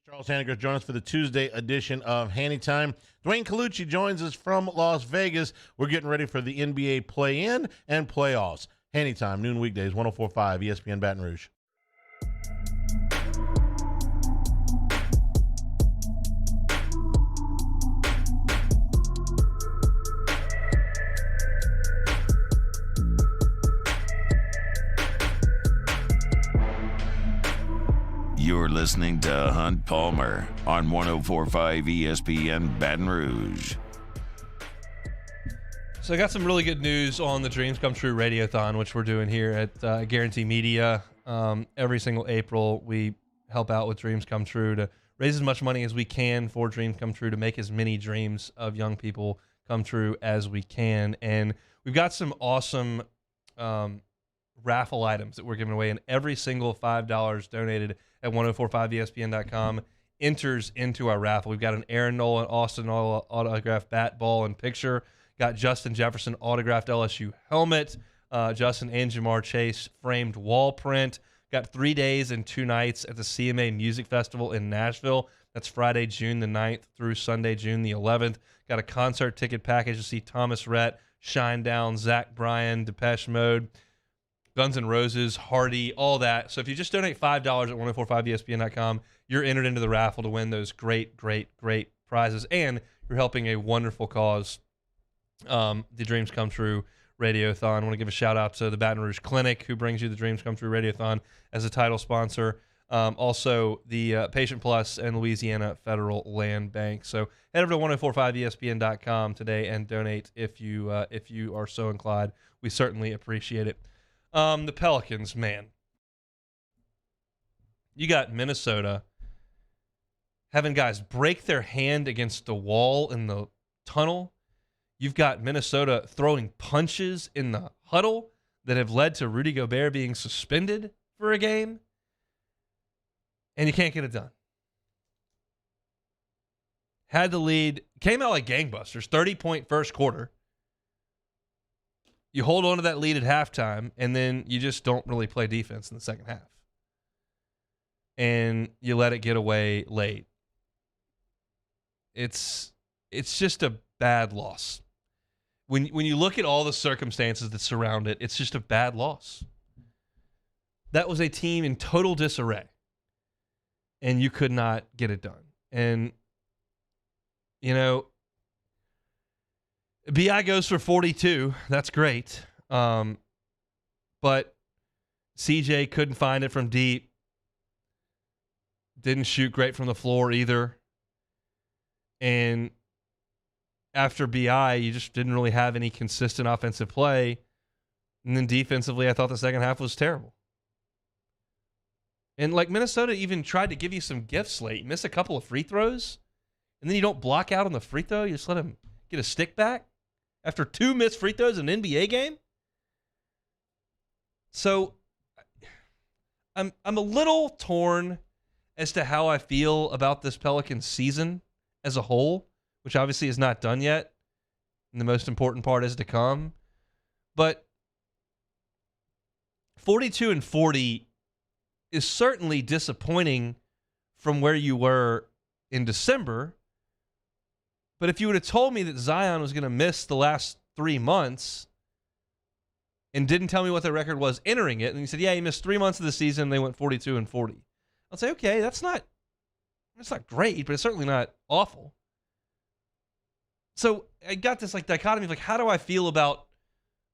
[SPEAKER 24] Charles Hanniger joins us for the Tuesday edition of Hanny Time. Dwayne Colucci joins us from Las Vegas. We're getting ready for the NBA play-in and playoffs. Hanny Time, noon weekdays, 104.5 ESPN Baton Rouge.
[SPEAKER 1] You're listening to Hunt Palmer on 104.5 ESPN Baton Rouge.
[SPEAKER 2] So I got some really good news on the Dreams Come True Radiothon, which we're doing here at Guarantee Media. Every single April, we help out with Dreams Come True to raise as much money as we can for Dreams Come True, to make as many dreams of young people come true as we can. And we've got some awesome raffle items that we're giving away, and every single $5 donated at 1045ESPN.com enters into our raffle. We've got an Aaron Nolan, Austin Nola autographed bat, ball, and picture. Got Justin Jefferson autographed LSU helmet. Justin and Jamar Chase framed wall print. Got 3 days and 2 nights at the CMA Music Festival in Nashville. That's Friday, June the 9th through Sunday, June the 11th. Got a concert ticket package to see Thomas Rhett, Shinedown, Zach Bryan, Depeche Mode, Guns N' Roses, Hardy, all that. So if you just donate $5 at 1045ESPN.com, you're entered into the raffle to win those great, great, great prizes. And you're helping a wonderful cause, the Dreams Come True Radiothon. I want to give a shout out to the Baton Rouge Clinic, who brings you the Dreams Come True Radiothon as a title sponsor. Also, the Patient Plus and Louisiana Federal Land Bank. So head over to 1045ESPN.com today and donate if you are so inclined. We certainly appreciate it. The Pelicans, man. You got Minnesota having guys break their hand against the wall in the tunnel. You've got Minnesota throwing punches in the huddle that have led to Rudy Gobert being suspended for a game. And you can't get it done. Had the lead, came out like gangbusters, 30-point first quarter. You hold on to that lead at halftime, and then you just don't really play defense in the second half. And you let it get away late. It's just a bad loss. When you look at all the circumstances that surround it, it's just a bad loss. That was a team in total disarray, and you could not get it done. And, you know, B.I. goes for 42. That's great. But CJ couldn't find it from deep. Didn't shoot great from the floor either. And after B.I., you just didn't really have any consistent offensive play. And then defensively, I thought the second half was terrible. And like Minnesota even tried to give you some gifts late. You miss a couple of free throws, and then you don't block out on the free throw. You just let him get a stick back after 2 missed free throws in an NBA game. So I'm a little torn as to how I feel about this Pelicans season as a whole, which obviously is not done yet, and the most important part is to come. But 42-40 is certainly disappointing from where you were in December. But if you would have told me that Zion was going to miss the last 3 months and didn't tell me what the record was entering it, and you said, yeah, he missed 3 months of the season, and they went 42-40. I'll say, okay, that's not great, but it's certainly not awful. So I got this like dichotomy of like, how do I feel about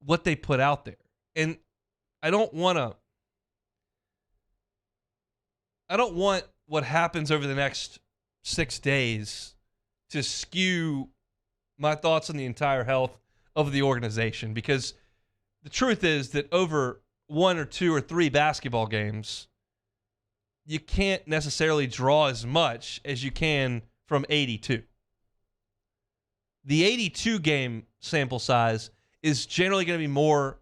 [SPEAKER 2] what they put out there? And I don't want what happens over the next 6 days to skew my thoughts on the entire health of the organization, because the truth is that over 1 or 2 or 3 basketball games, you can't necessarily draw as much as you can from 82. The 82 game sample size is generally going to be more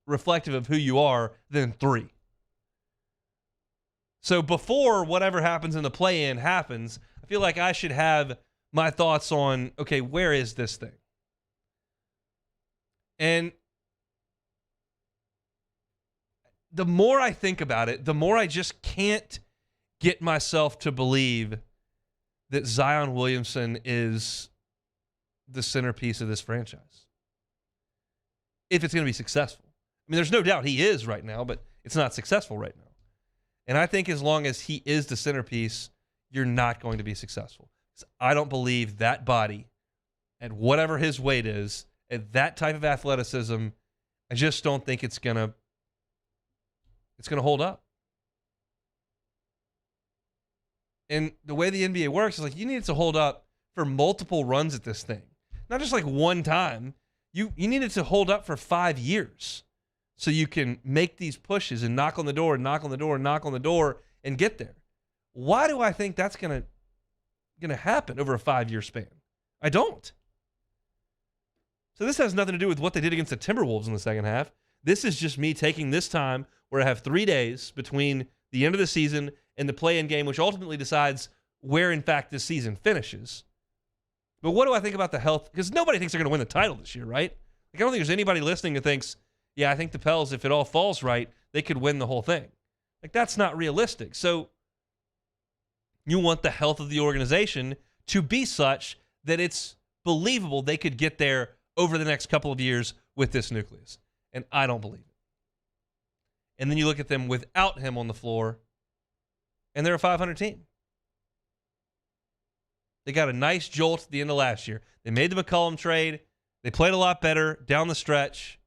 [SPEAKER 2] reflective of who you are than 3. So before whatever happens in the play-in happens, I feel like I should have my thoughts on, okay, where is this thing? And the more I think about it, the more I just can't get myself to believe that Zion Williamson is the centerpiece of this franchise, if it's going to be successful. I mean, there's no doubt he is right now, but it's not successful right now. And I think as long as he is the centerpiece, you're not going to be successful. I don't believe that body, at whatever his weight is, at that type of athleticism, I just don't think it's gonna hold up. And the way the NBA works is like you need it to hold up for multiple runs at this thing. Not just like one time. You need it to hold up for 5 years so you can make these pushes and knock on the door and knock on the door and knock on the door and get there. Why do I think that's gonna happen over a 5-year span? I don't. So this has nothing to do with what they did against the Timberwolves in the second half. This is just me taking this time where I have 3 days between the end of the season and the play-in game, which ultimately decides where, in fact, this season finishes. But what do I think about the health? Because nobody thinks they're going to win the title this year, right? Like, I don't think there's anybody listening who thinks, yeah, I think the Pels, if it all falls right, they could win the whole thing. Like, that's not realistic. So you want the health of the organization to be such that it's believable they could get there over the next couple of years with this nucleus. And I don't believe it. And then you look at them without him on the floor, and they're a 500 team. They got a nice jolt at the end of last year. They made the McCollum trade. They played a lot better down the stretch,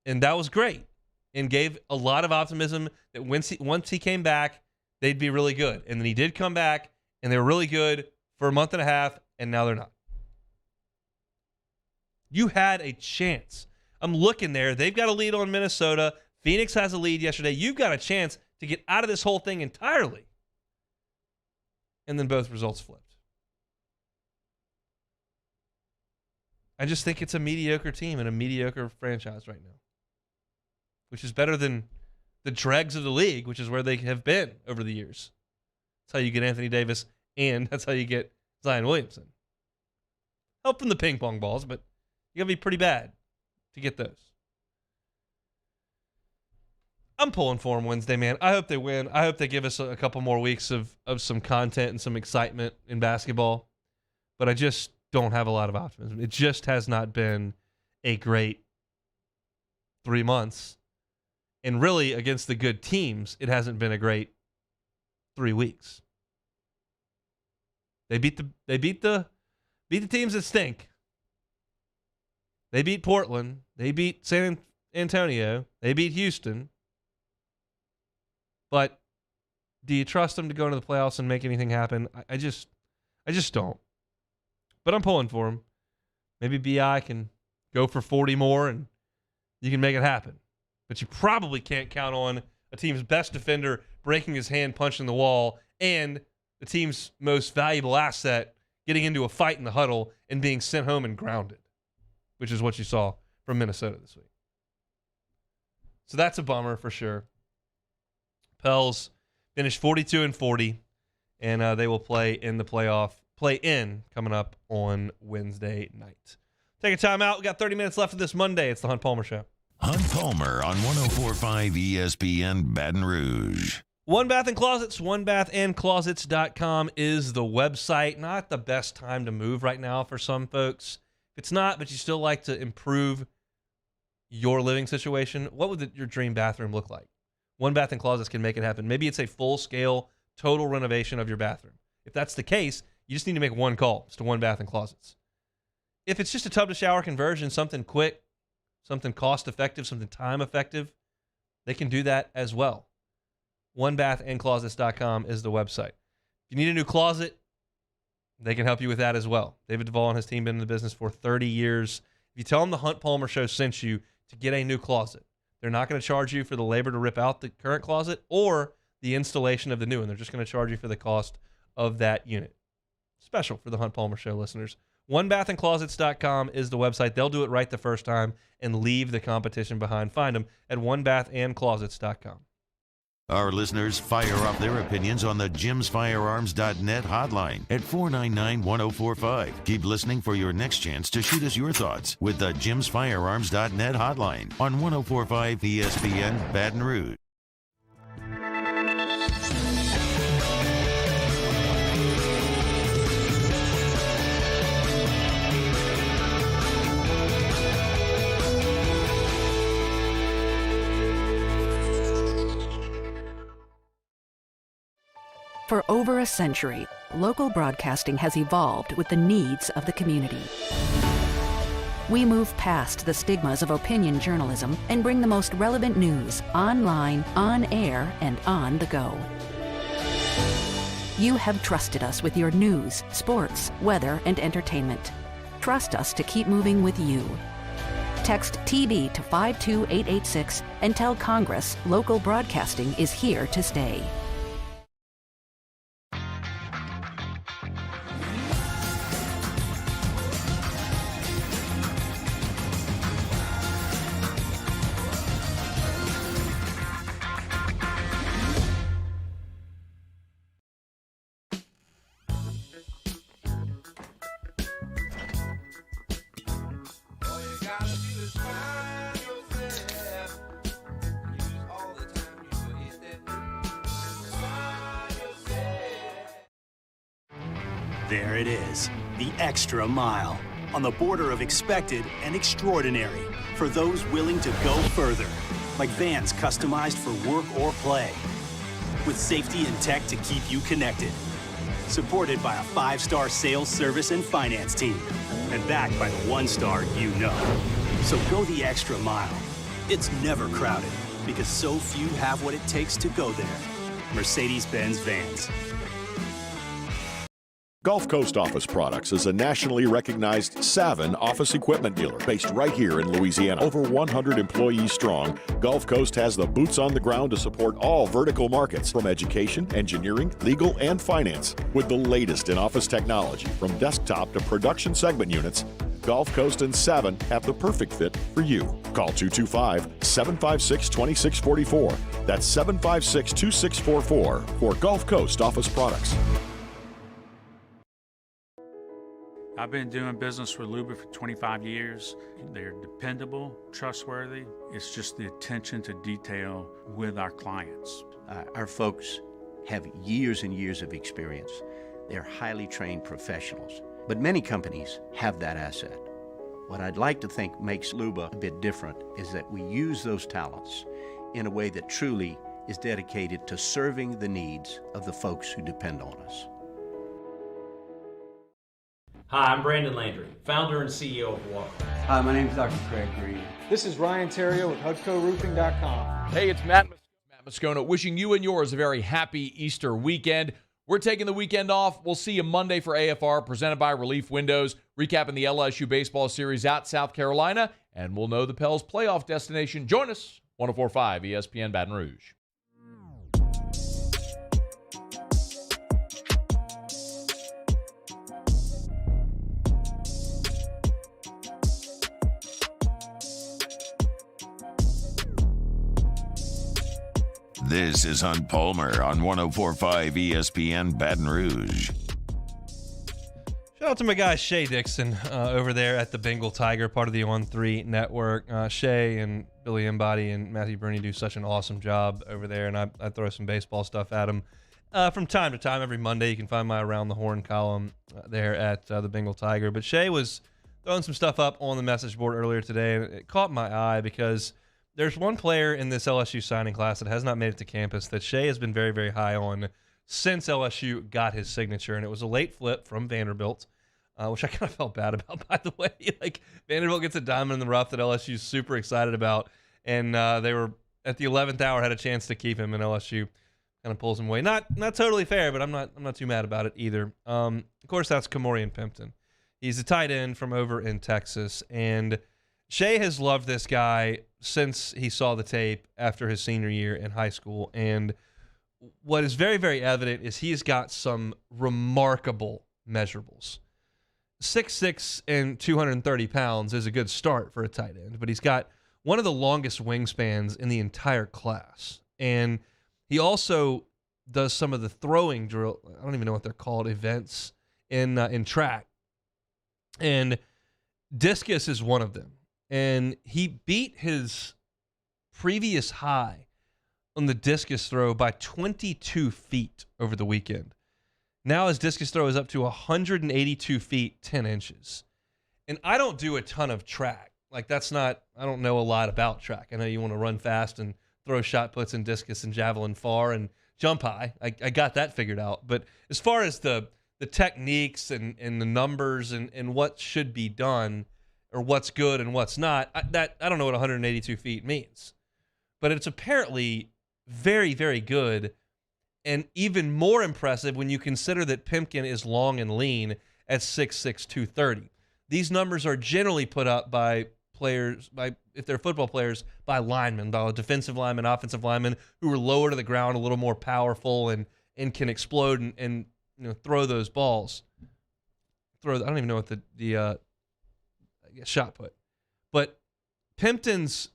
[SPEAKER 2] and that was great and gave a lot of optimism that once he came back, they'd be really good. And then he did come back, and they were really good for a month and a half, and now they're not. You had a chance. I'm looking there. They've got a lead on Minnesota. Phoenix has a lead yesterday. You've got a chance to get out of this whole thing entirely. And then both results flipped. I just think it's a mediocre team and a mediocre franchise right now, which is better than the dregs of the league, which is where they have been over the years. That's how you get Anthony Davis, and that's how you get Zion Williamson. Help from the ping pong balls, but you got to be pretty bad to get those. I'm pulling for them Wednesday, man. I hope they win. I hope they give us a couple more weeks of some content and some excitement in basketball. But I just don't have a lot of optimism. It just has not been a great 3 months. And really, against the good teams, it hasn't been a great 3 weeks. They beat the teams that stink. They beat Portland. They beat San Antonio. They beat Houston. But do you trust them to go into the playoffs and make anything happen? I just don't. But I'm pulling for them. Maybe BI can go for 40 more and you can make it happen. But you probably can't count on a team's best defender breaking his hand, punching the wall, and the team's most valuable asset getting into a fight in the huddle and being sent home and grounded, which is what you saw from Minnesota this week. So that's a bummer for sure. Pels finished 42-40, and they will play in coming up on Wednesday night. Take a time out. We got 30 minutes left of this Monday. It's the Hunt Palmer Show.
[SPEAKER 1] Hunt Palmer on 104.5 ESPN Baton Rouge.
[SPEAKER 2] One Bath and Closets, onebathandclosets.com is the website. Not the best time to move right now for some folks. If it's not, but you still like to improve your living situation, what would your dream bathroom look like? One Bath and Closets can make it happen. Maybe it's a full-scale, total renovation of your bathroom. If that's the case, you just need to make one call. It's to One Bath and Closets. If it's just a tub-to-shower conversion, something quick, something cost-effective, something time-effective, they can do that as well. OneBathandClosets.com is the website. If you need a new closet, they can help you with that as well. David Duvall and his team have been in the business for 30 years. If you tell them the Hunt Palmer Show sent you to get a new closet, they're not going to charge you for the labor to rip out the current closet or the installation of the new one. They're just going to charge you for the cost of that unit. Special for the Hunt Palmer Show listeners. OneBathandClosets.com is the website. They'll do it right the first time and leave the competition behind. Find them at OneBathandClosets.com.
[SPEAKER 1] Our listeners fire off their opinions on the JimsFirearms.net hotline at 499-1045. Keep listening for your next chance to shoot us your thoughts with the JimsFirearms.net hotline on 104.5 ESPN Baton Rouge.
[SPEAKER 5] For over a century, local broadcasting has evolved with the needs of the community. We move past the stigmas of opinion journalism and bring the most relevant news online, on air, and on the go. You have trusted us with your news, sports, weather, and entertainment. Trust us to keep moving with you. Text TB to 52886 and tell Congress local broadcasting is here to stay.
[SPEAKER 10] There it is, the extra mile, on the border of expected and extraordinary for those willing to go further, like vans customized for work or play, with safety and tech to keep you connected. Supported by a 5-star sales, service, and finance team, and backed by the 1-star you know. So go the extra mile. It's never crowded, because so few have what it takes to go there. Mercedes-Benz Vans.
[SPEAKER 7] Gulf Coast Office Products is a nationally recognized Savin office equipment dealer based right here in Louisiana. Over 100 employees strong, Gulf Coast has the boots on the ground to support all vertical markets, from education, engineering, legal, and finance. With the latest in office technology, from desktop to production segment units, Gulf Coast and Savin have the perfect fit for you. Call 225-756-2644. That's 756-2644 for Gulf Coast Office Products.
[SPEAKER 11] I've been doing business with Luba for 25 years. They're dependable, trustworthy. It's just the attention to detail with our clients.
[SPEAKER 12] Our folks have years and years of experience. They're highly trained professionals. But many companies have that asset. What I'd like to think makes Luba a bit different is that we use those talents in a way that truly is dedicated to serving the needs of the folks who depend on us.
[SPEAKER 18] Hi, I'm Brandon Landry, founder and CEO of Walker.
[SPEAKER 19] Hi, my name is Dr. Craig Green.
[SPEAKER 20] This is Ryan Terrio with HudcoRoofing.com. Hey, it's Matt Moscona wishing you and yours a very happy Easter weekend. We're taking the weekend off. We'll see you Monday for AFR, presented by Relief Windows, recapping the LSU baseball series at South Carolina, and we'll know the Pels' playoff destination. Join us, 104.5 ESPN Baton Rouge.
[SPEAKER 1] This is Hunt Palmer on 104.5 ESPN Baton Rouge.
[SPEAKER 2] Shout out to my guy Shay Dixon over there at the Bengal Tiger, part of the On3 network. Shay and Billy Embody and Matthew Bruni do such an awesome job over there, and I throw some baseball stuff at them from time to time. Every Monday you can find my Around the Horn column there at the Bengal Tiger. But Shay was throwing some stuff up on the message board earlier today, and it caught my eye because there's one player in this LSU signing class that has not made it to campus that Shay has been very, very high on since LSU got his signature, and it was a late flip from Vanderbilt, which I kind of felt bad about, by the way. Like, Vanderbilt gets a diamond in the rough that LSU's super excited about, and they were at the 11th hour had a chance to keep him, and LSU kind of pulls him away. Not totally fair, but I'm not too mad about it either. Of course, that's Kamorian Pimpton. He's a tight end from over in Texas, and Shay has loved this guy since he saw the tape after his senior year in high school. And what is very, very evident is he's got some remarkable measurables. 6'6" and 230 pounds is a good start for a tight end, but he's got one of the longest wingspans in the entire class. And he also does some of the throwing drill, I don't even know what they're called, events in track. And discus is one of them. And he beat his previous high on the discus throw by 22 feet over the weekend. Now his discus throw is up to 182 feet, 10 inches. And I don't do a ton of track. Like, I don't know a lot about track. I know you want to run fast and throw shot puts and discus and javelin far and jump high. I got that figured out. But as far as the techniques and the numbers and what should be done, or what's good and what's not, I don't know what 182 feet means. But it's apparently very, very good And even more impressive when you consider that Pipkin is long and lean at 6'6", 230. These numbers are generally put up by players, if they're football players, by linemen, by defensive linemen, offensive linemen, who are lower to the ground, a little more powerful, and can explode and throw those balls. I don't even know what the shot put. But Pimpton's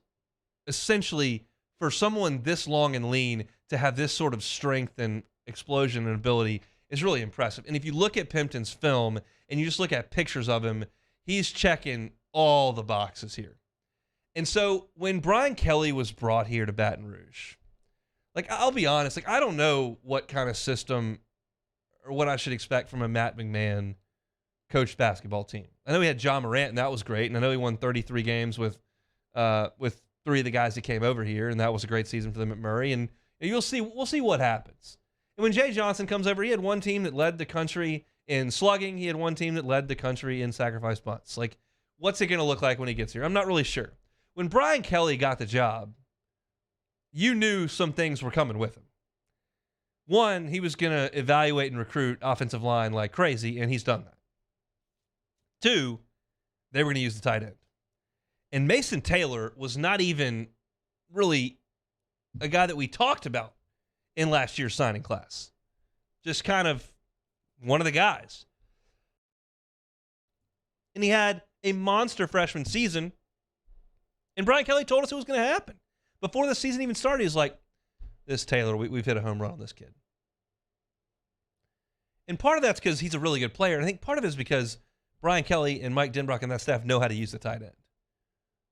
[SPEAKER 2] essentially, for someone this long and lean, to have this sort of strength and explosion and ability is really impressive. And if you look at Pimpton's film and you just look at pictures of him, he's checking all the boxes here. And so when Brian Kelly was brought here to Baton Rouge, I'll be honest, I don't know what kind of system or what I should expect from a Matt McMahon coached basketball team. I know he had John Morant, and that was great. And I know he won 33 games with 3 of the guys that came over here, and that was a great season for them at Murray. And we'll see what happens. And when Jay Johnson comes over, he had one team that led the country in slugging. He had one team that led the country in sacrifice bunts. What's it going to look like when he gets here? I'm not really sure. When Brian Kelly got the job, you knew some things were coming with him. One, he was going to evaluate and recruit offensive line like crazy, and he's done that. 2, they were going to use the tight end. And Mason Taylor was not even really a guy that we talked about in last year's signing class. Just kind of one of the guys. And he had a monster freshman season. And Brian Kelly told us it was going to happen. Before the season even started, he was like, this Taylor, we've hit a home run on this kid. And part of that's because he's a really good player. And I think part of it is because Brian Kelly and Mike Denbrock and that staff know how to use the tight end.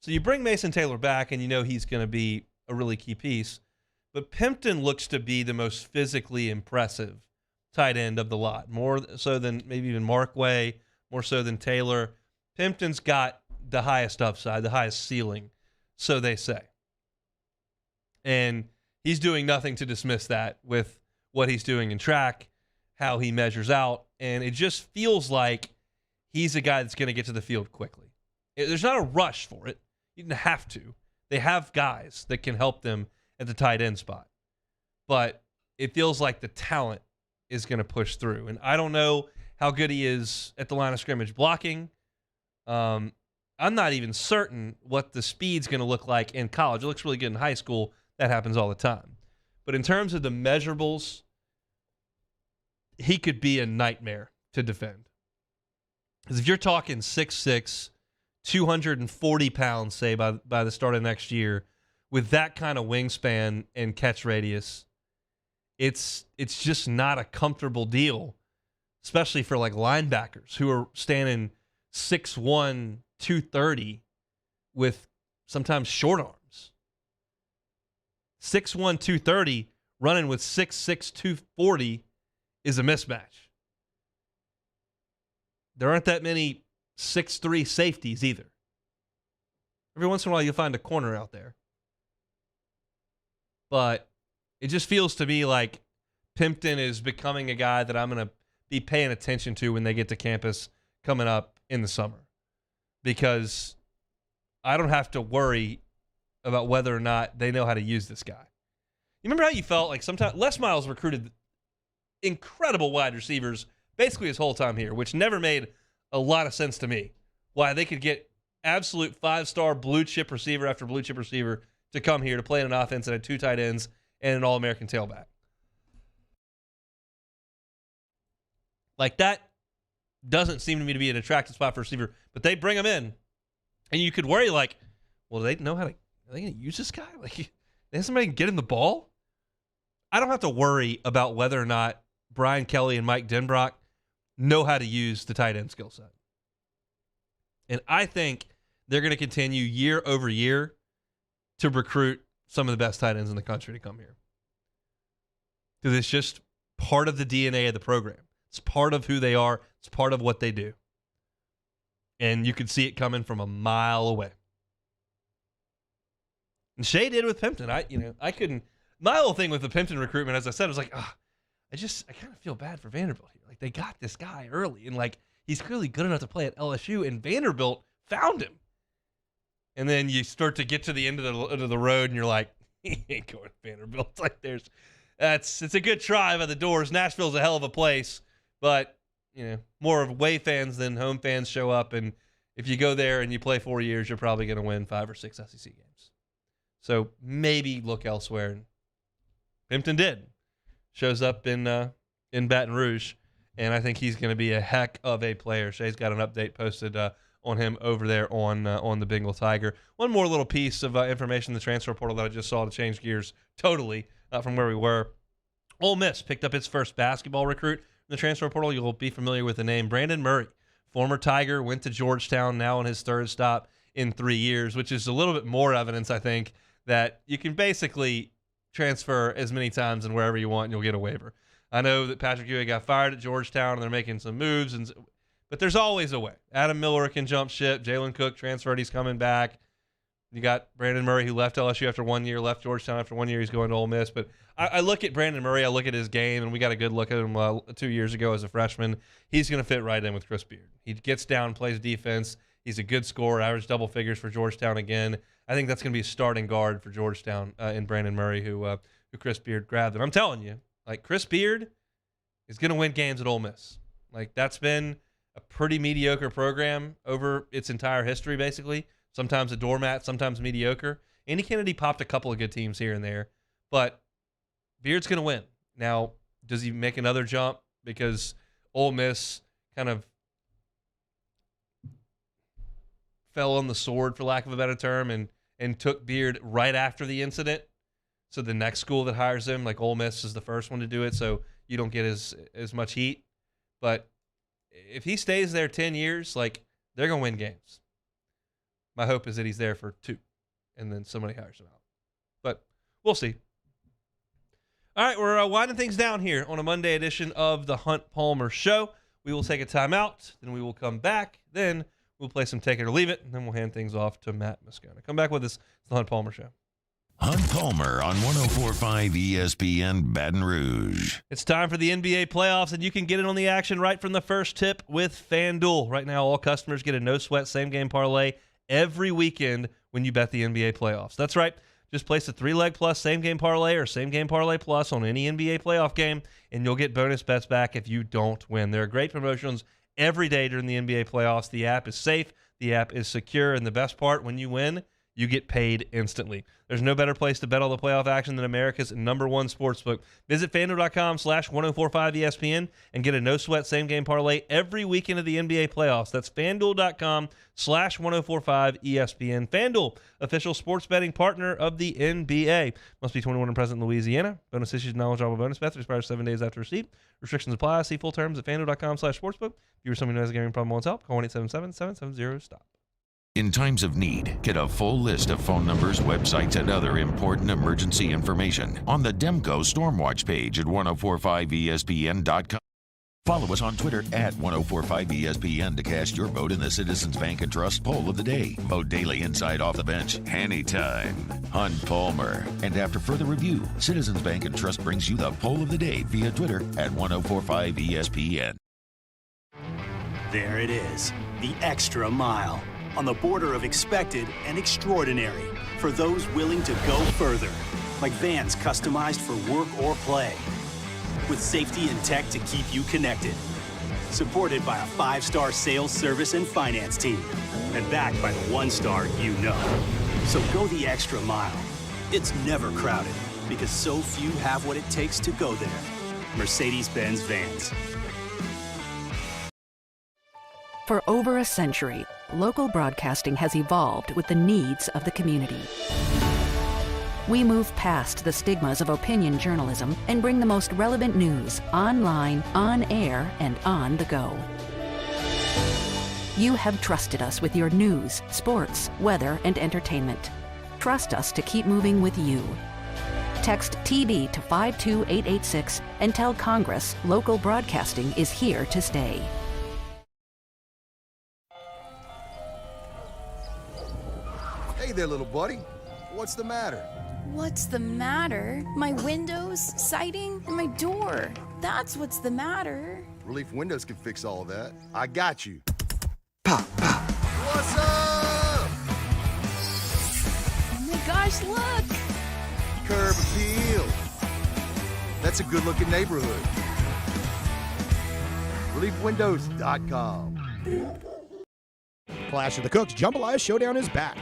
[SPEAKER 2] So you bring Mason Taylor back, and you know he's going to be a really key piece. But Pimpton looks to be the most physically impressive tight end of the lot, more so than maybe even Markway, more so than Taylor. Pimpton's got the highest upside, the highest ceiling, so they say. And he's doing nothing to dismiss that with what he's doing in track, how he measures out, and it just feels like he's a guy that's going to get to the field quickly. There's not a rush for it. You didn't have to. They have guys that can help them at the tight end spot. But it feels like the talent is going to push through. And I don't know how good he is at the line of scrimmage blocking. I'm not even certain what the speed's going to look like in college. It looks really good in high school. That happens all the time. But in terms of the measurables, he could be a nightmare to defend. Because if you're talking 6'6", 240 pounds, say, by the start of next year, with that kind of wingspan and catch radius, it's just not a comfortable deal, especially for linebackers who are standing 6'1", 230 with sometimes short arms. 6'1", 230 running with 6'6", 240 is a mismatch. There aren't that many 6'3" safeties either. Every once in a while you'll find a corner out there. But it just feels to me like Pimpton is becoming a guy that I'm going to be paying attention to when they get to campus coming up in the summer. Because I don't have to worry about whether or not they know how to use this guy. You remember how you felt like sometimes Les Miles recruited incredible wide receivers basically his whole time here, which never made a lot of sense to me. Why they could get absolute 5-star blue chip receiver after blue chip receiver to come here to play in an offense that had 2 tight ends and an All-American tailback. That doesn't seem to me to be an attractive spot for a receiver, but they bring him in, and you could worry well, do they know how to? Are they going to use this guy? Is somebody get him the ball? I don't have to worry about whether or not Brian Kelly and Mike Denbrock know how to use the tight end skill set. And I think they're going to continue year over year to recruit some of the best tight ends in the country to come here. Because it's just part of the DNA of the program. It's part of who they are. It's part of what they do. And you could see it coming from a mile away. And Shea did with Pimpton. I couldn't. My whole thing with the Pimpton recruitment, as I said, was I kind of feel bad for Vanderbilt here. They got this guy early, and he's clearly good enough to play at LSU, and Vanderbilt found him. And then you start to get to the end of the road, and you're like, he ain't going to Vanderbilt. it's a good try by the Doors. Nashville's a hell of a place, but more of away fans than home fans show up, and if you go there and you play 4 years, you're probably going to win 5 or 6 SEC games. So maybe look elsewhere. And Pimpton did. Shows up in Baton Rouge, and I think he's going to be a heck of a player. Shay's got an update posted on him over there on the Bengal Tiger. One more little piece of information in the transfer portal that I just saw to change gears totally from where we were. Ole Miss picked up its first basketball recruit in the transfer portal. You'll be familiar with the name Brandon Murray, former Tiger, went to Georgetown, now on his third stop in 3 years, which is a little bit more evidence, I think, that you can basically transfer as many times and wherever you want and you'll get a waiver. I know that Patrick Ewing got fired at Georgetown and they're making some moves, but there's always a way. Adam Miller can jump ship. Jalen Cook transferred. He's coming back. You got Brandon Murray, who left LSU after 1 year, left Georgetown after 1 year. He's going to Ole Miss. But I look at Brandon Murray. I look at his game, and we got a good look at him 2 years ago as a freshman. He's going to fit right in with Chris Beard. He gets down, plays defense. He's a good scorer, average double figures for Georgetown again. I think that's going to be a starting guard for Georgetown in Brandon Murray, who Chris Beard grabbed. And I'm telling you, Chris Beard is going to win games at Ole Miss. That's been a pretty mediocre program over its entire history, basically. Sometimes a doormat, sometimes mediocre. Andy Kennedy popped a couple of good teams here and there, but Beard's going to win. Now, does he make another jump because Ole Miss kind of fell on the sword, for lack of a better term, and took Beard right after the incident? So the next school that hires him, like Ole Miss, is the first one to do it, so you don't get as much heat. But if he stays there 10 years, they're going to win games. My hope is that he's there for 2, and then somebody hires him out. But we'll see. All right, we're winding things down here on a Monday edition of the Hunt Palmer Show. We will take a timeout, then we will come back. Then we'll play some Take It or Leave It, and then we'll hand things off to Matt Moscona. Come back with us. It's the Hunt Palmer Show.
[SPEAKER 1] Hunt Palmer on 104.5 ESPN Baton Rouge.
[SPEAKER 2] It's time for the NBA playoffs, and you can get in on the action right from the first tip with FanDuel. Right now, all customers get a no-sweat same-game parlay every weekend when you bet the NBA playoffs. That's right. Just place a 3-leg plus same-game parlay or same-game parlay plus on any NBA playoff game, and you'll get bonus bets back if you don't win. There are great promotions every day during the NBA playoffs. The app is safe. The app is secure. And the best part, when you win, you get paid instantly. There's no better place to bet all the playoff action than America's #1 sportsbook. Visit FanDuel.com/1045ESPN and get a no-sweat same-game parlay every weekend of the NBA playoffs. That's FanDuel.com/1045ESPN. FanDuel, official sports betting partner of the NBA. Must be 21 and present in Louisiana. Bonus issues, knowledgeable bonus bets expires 7 days after receipt. Restrictions apply. See full terms at FanDuel.com/sportsbook. If you or someone who has a gambling problem wants help, call 1-877-770-STOP.
[SPEAKER 1] In times of need, get a full list of phone numbers, websites, and other important emergency information on the Demco Stormwatch page at 1045ESPN.com. Follow us on Twitter at 1045ESPN to cast your vote in the Citizens Bank and Trust poll of the day. Vote daily inside Off the Bench, anytime. Hunt Palmer. And after further review, Citizens Bank and Trust brings you the poll of the day via Twitter at 1045ESPN.
[SPEAKER 10] There it is, the extra mile. On the border of expected and extraordinary for those willing to go further, like vans customized for work or play, with safety and tech to keep you connected. Supported by a 5-star sales, service, and finance team, and backed by the 1-star you know. So go the extra mile. It's never crowded because so few have what it takes to go there. Mercedes-Benz Vans.
[SPEAKER 5] For over a century, local broadcasting has evolved with the needs of the community. We move past the stigmas of opinion journalism and bring the most relevant news online, on air, and on the go. You have trusted us with your news, sports, weather, and entertainment. Trust us to keep moving with you. Text TV to 52886 and tell Congress local broadcasting is here to stay.
[SPEAKER 21] Hey there, little buddy. What's the matter?
[SPEAKER 22] What's the matter? My windows, siding, and my door. That's what's the matter.
[SPEAKER 21] Relief Windows can fix all of that. I got you. Pop, pop. What's up?
[SPEAKER 22] Oh my gosh, look!
[SPEAKER 21] Curb appeal. That's a good-looking neighborhood. ReliefWindows.com.
[SPEAKER 4] Clash of the Cooks Jambalaya Showdown is back.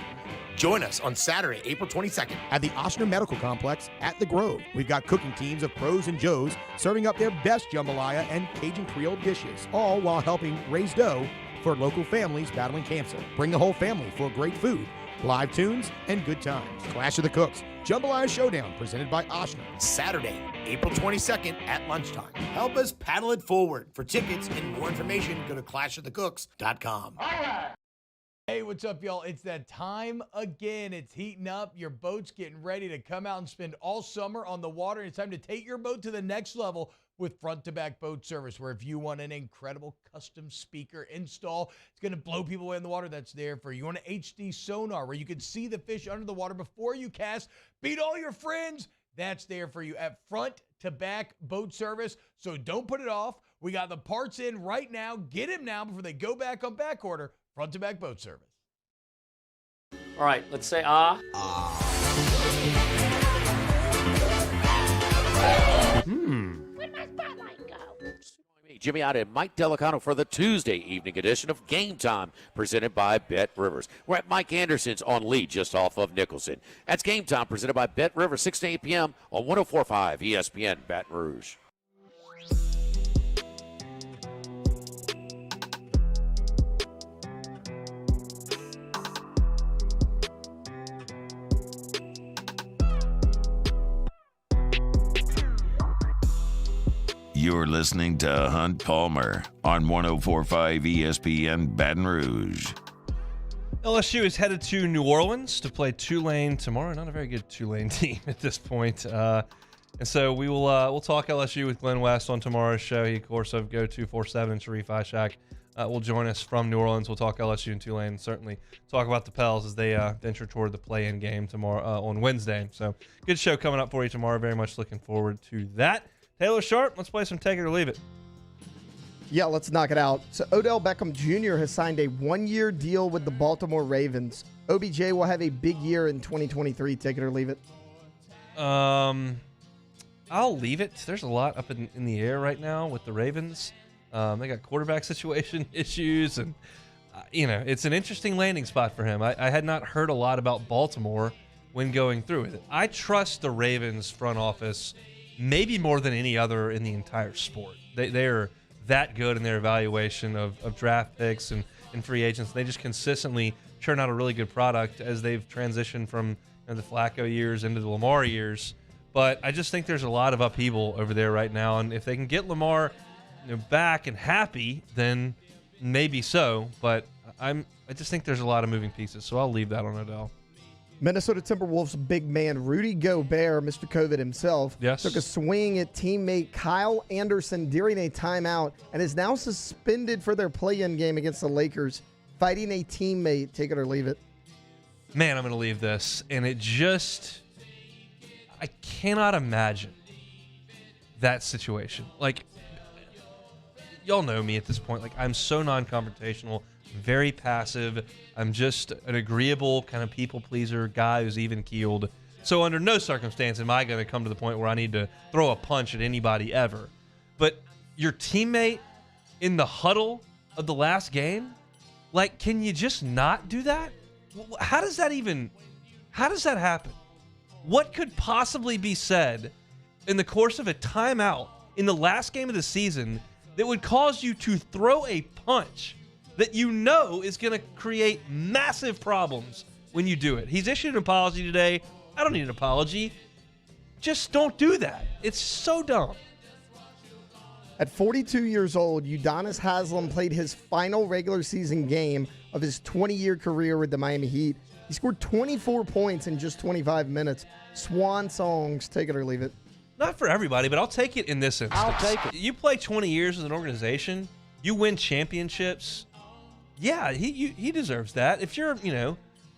[SPEAKER 8] Join us on Saturday, April 22nd
[SPEAKER 4] at the Ochsner Medical Complex at the Grove. We've got cooking teams of pros and Joes serving up their best jambalaya and Cajun Creole dishes, all while helping raise dough for local families battling cancer. Bring the whole family for great food, live tunes, and good times. Clash of the Cooks Jambalaya Showdown presented by Ochsner.
[SPEAKER 8] Saturday, April 22nd at lunchtime. Help us paddle it forward. For tickets and more information, go to clashofthecooks.com.
[SPEAKER 17] Hey, what's up, y'all? It's that time again. It's heating up. Your boat's getting ready to come out and spend all summer on the water. It's time to take your boat to the next level with front-to-back boat service, where if you want an incredible custom speaker install, it's going to blow people away in the water, that's there for you. You want an HD sonar where you can see the fish under the water before you cast, beat all your friends, that's there for you at front-to-back boat service. So don't put it off. We got the parts in right now. Get them now before they go back on back order. Front-to-back boat service.
[SPEAKER 18] All right, let's say ah.
[SPEAKER 3] Where'd my spotlight go? Jimmy out and Mike Delicano for the Tuesday evening edition of Game Time, presented by Bet Rivers. We're at Mike Anderson's on Lee, just off of Nicholson. That's Game Time, presented by Bet Rivers, 6 to 8 p.m. on 104.5 ESPN Baton Rouge.
[SPEAKER 1] You're listening to Hunt Palmer on 104.5 ESPN Baton Rouge.
[SPEAKER 2] LSU is headed to New Orleans to play Tulane tomorrow. Not a very good Tulane team at this point. And so we'll talk LSU with Glenn West on tomorrow's show. He, of course, of Go247 and Sharif Ishak will join us from New Orleans. We'll talk LSU and Tulane, and certainly talk about the Pels as they venture toward the play-in game tomorrow on Wednesday. So good show coming up for you tomorrow. Very much looking forward to that. Taylor Sharp, let's play some Take It or Leave It.
[SPEAKER 6] Yeah, let's knock it out. So Odell Beckham Jr. has signed a one-year deal with the Baltimore Ravens. OBJ will have a big year in 2023. Take it or leave it.
[SPEAKER 2] I'll leave it. There's a lot up in the air right now with the Ravens. They got quarterback situation issues, and it's an interesting landing spot for him. I had not heard a lot about Baltimore when going through it. I trust the Ravens front office maybe more than any other in the entire sport. They are that good in their evaluation of draft picks and free agents. They just consistently churn out a really good product as they've transitioned from the Flacco years into the Lamar years. But I just think there's a lot of upheaval over there right now, and if they can get Lamar back and happy, then maybe so. But I just think there's a lot of moving pieces, so I'll leave that on Odell.
[SPEAKER 6] Minnesota Timberwolves big man Rudy Gobert, Mr. COVID himself, took a swing at teammate Kyle Anderson during a timeout and is now suspended for their play-in game against the Lakers, fighting a teammate. Take it or leave it.
[SPEAKER 2] Man, I'm going to leave this. And I cannot imagine that situation. Like, y'all know me at this point. Like, I'm so non-confrontational, very passive. I'm just an agreeable kind of people pleaser guy who's even keeled. So under no circumstance am I going to come to the point where I need to throw a punch at anybody ever. But your teammate in the huddle of the last game, like, can you just not do that? How does that happen? What could possibly be said in the course of a timeout in the last game of the season that would cause you to throw a punch that you know is going to create massive problems when you do it? He's issued an apology today. I don't need an apology. Just don't do that. It's so dumb.
[SPEAKER 6] At 42 years old, Udonis Haslem played his final regular season game of his 20-year career with the Miami Heat. He scored 24 points in just 25 minutes. Swan songs, take it or leave it.
[SPEAKER 2] Not for everybody, but I'll take it in this instance.
[SPEAKER 6] I'll take it.
[SPEAKER 2] You play 20 years with an organization, you win championships. Yeah, he deserves that. If you're,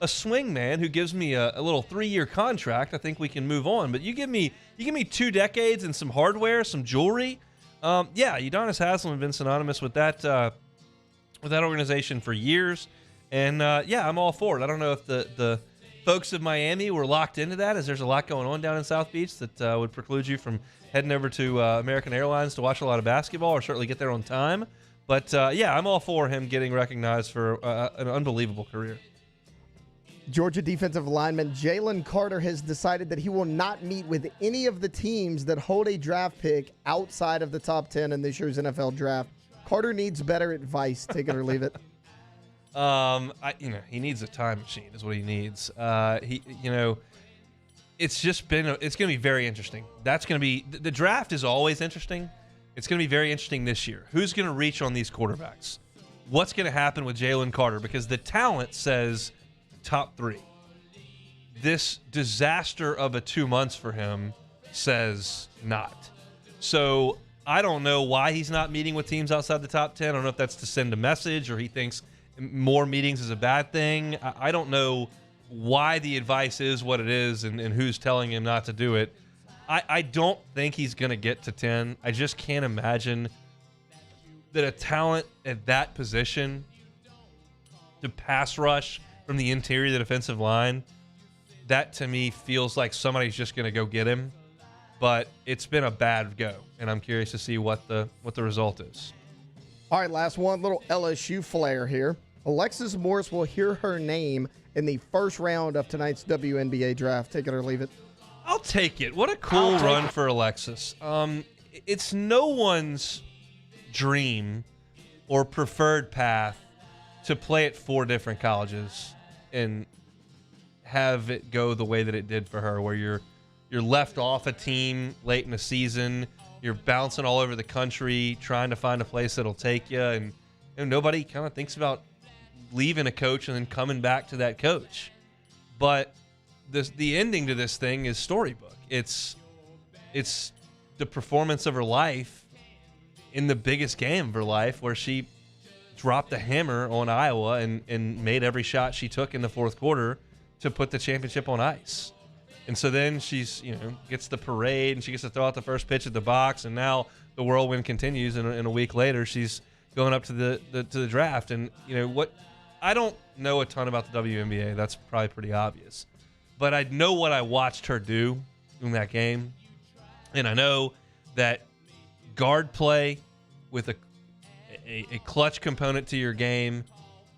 [SPEAKER 2] a swing man who gives me a little 3-year contract, I think we can move on. But you give me 2 decades and some hardware, some jewelry. Udonis Haslem has been synonymous with that organization for years. And I'm all for it. I don't know if the folks of Miami were locked into that, as there's a lot going on down in South Beach that would preclude you from heading over to American Airlines to watch a lot of basketball or certainly get there on time. But, yeah, I'm all for him getting recognized for an unbelievable career.
[SPEAKER 6] Georgia defensive lineman Jalen Carter has decided that he will not meet with any of the teams that hold a draft pick outside of the top 10 in this year's NFL draft. Carter needs better advice. Take it or leave it.
[SPEAKER 2] He needs a time machine is what he needs. It's just been, it's going to be very interesting. That's going to be, the draft is always interesting. It's going to be very interesting this year. Who's going to reach on these quarterbacks? What's going to happen with Jalen Carter? Because the talent says top 3. This disaster of a 2 months for him says not. So I don't know why he's not meeting with teams outside the top 10. I don't know if that's to send a message or he thinks more meetings is a bad thing. I don't know why the advice is what it is and who's telling him not to do it. I don't think he's going to get to 10. I just can't imagine that a talent at that position to pass rush from the interior of the defensive line, that to me feels like somebody's just going to go get him. But it's been a bad go, and I'm curious to see what the result is.
[SPEAKER 6] All right, last one, little LSU flair here. Alexis Morris will hear her name in the first round of tonight's WNBA draft. Take it or leave it.
[SPEAKER 2] I'll take it. What a cool run for Alexis. It's no one's dream or preferred path to play at 4 different colleges and have it go the way that it did for her, where you're left off a team late in the season, you're bouncing all over the country trying to find a place that'll take you, and nobody kind of thinks about leaving a coach and then coming back to that coach. But the ending to this thing is storybook. It's the performance of her life in the biggest game of her life, where she dropped the hammer on Iowa and made every shot she took in the fourth quarter to put the championship on ice. And so then she's, gets the parade and she gets to throw out the first pitch at the box, and now the whirlwind continues, and a week later she's going up to the draft. And I don't know a ton about the WNBA. That's probably pretty obvious. But I know what I watched her do in that game. And I know that guard play with a clutch component to your game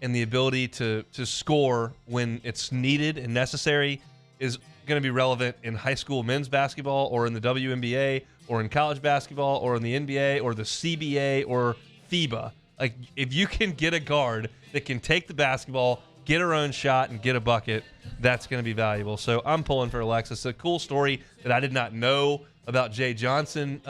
[SPEAKER 2] and the ability to score when it's needed and necessary is going to be relevant in high school men's basketball or in the WNBA or in college basketball or in the NBA or the CBA or FIBA. Like, if you can get a guard that can take the basketball, get her own shot, and get a bucket, that's going to be valuable. So I'm pulling for Alexis. A cool story that I did not know about Jay Johnson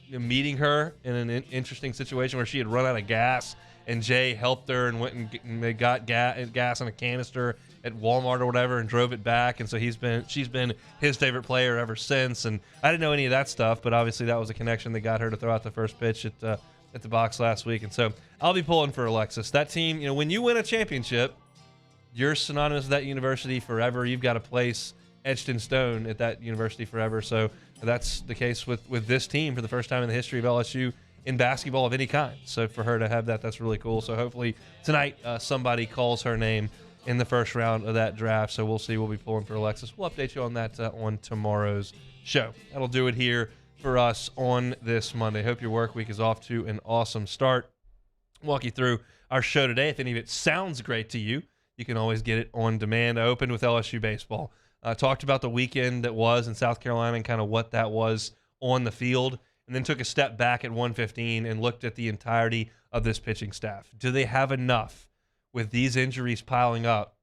[SPEAKER 2] meeting her in an interesting situation where she had run out of gas, and Jay helped her and went and got gas in a canister at Walmart or whatever and drove it back. And so she's been his favorite player ever since. And I didn't know any of that stuff, but obviously that was a connection that got her to throw out the first pitch at the box last week. And so I'll be pulling for Alexis. That team, when you win a championship, you're synonymous with that university forever. You've got a place etched in stone at that university forever. So that's the case with this team for the first time in the history of LSU in basketball of any kind. So for her to have that, that's really cool. So hopefully tonight somebody calls her name in the first round of that draft. So we'll see. We'll be pulling for Alexis. We'll update you on that on tomorrow's show. That'll do it here for us on this Monday. Hope your work week is off to an awesome start. Walk you through our show today. If any of it sounds great to you, you can always get it on demand. I opened with LSU baseball. Talked about the weekend that was in South Carolina and kind of what that was on the field, and then took a step back at 1:15 and looked at the entirety of this pitching staff. Do they have enough with these injuries piling up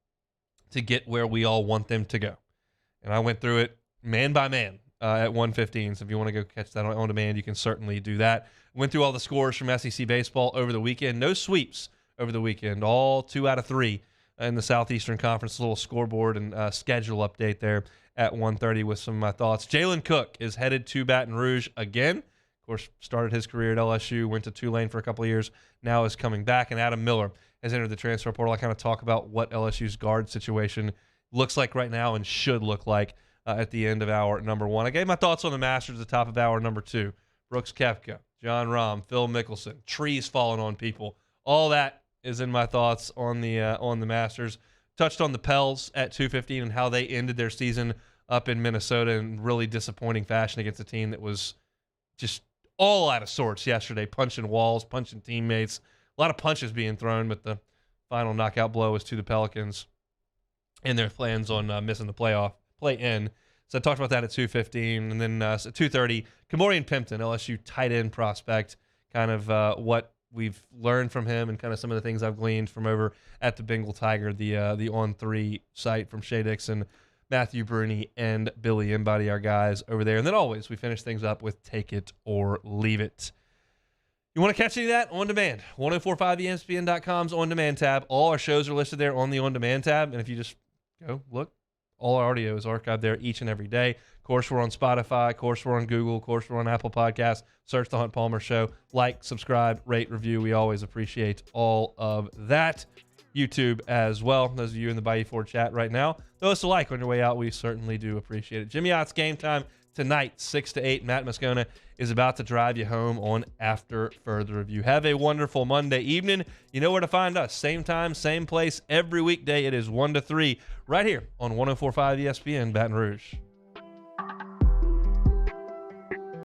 [SPEAKER 2] to get where we all want them to go? And I went through it man by man at 1:15. So if you want to go catch that on demand, you can certainly do that. Went through all the scores from SEC baseball over the weekend. No sweeps over the weekend. All 2 out of 3 in the Southeastern Conference. A little scoreboard and schedule update there at 1:30 with some of my thoughts. Jalen Cook is headed to Baton Rouge again. Of course, started his career at LSU, went to Tulane for a couple of years, now is coming back. And Adam Miller has entered the transfer portal. I kind of talk about what LSU's guard situation looks like right now and should look like at the end of hour number 1. I gave my thoughts on the Masters at the top of hour number 2. Brooks Koepka, John Rahm, Phil Mickelson, trees falling on people. All that is in my thoughts on the Masters. touched on the Pels at 2:15 and how they ended their season up in Minnesota in really disappointing fashion against a team that was just all out of sorts yesterday, punching walls, punching teammates, a lot of punches being thrown, but the final knockout blow was to the Pelicans and their plans on missing the play-in. So I talked about that at 2:15, and then at 2:30, Kamorian Pimpton, LSU tight end prospect, kind of what we've learned from him and kind of some of the things I've gleaned from over at the Bengal Tiger, the On3 site from Shea Dixon, Matthew Bruni, and Billy Embody, our guys over there. And then always we finish things up with Take It or Leave It. You want to catch any of that? On demand. 1045ESPN.com's On Demand tab. All our shows are listed there on the On Demand tab. And if you just go look, all our audio is archived there each and every day. Of course, we're on Spotify. Of course, we're on Google. Of course, we're on Apple Podcasts. Search The Hunt Palmer Show. Like, subscribe, rate, review. We always appreciate all of that. YouTube as well. Those of you in the Bayou Ford chat right now, throw us a like on your way out. We certainly do appreciate it. Jimmy Ott's Game Time tonight, 6 to 8. Matt Moscona is about to drive you home on After Further Review. Have a wonderful Monday evening. You know where to find us. Same time, same place, every weekday. It is 1 to 3 right here on 104.5 ESPN Baton Rouge.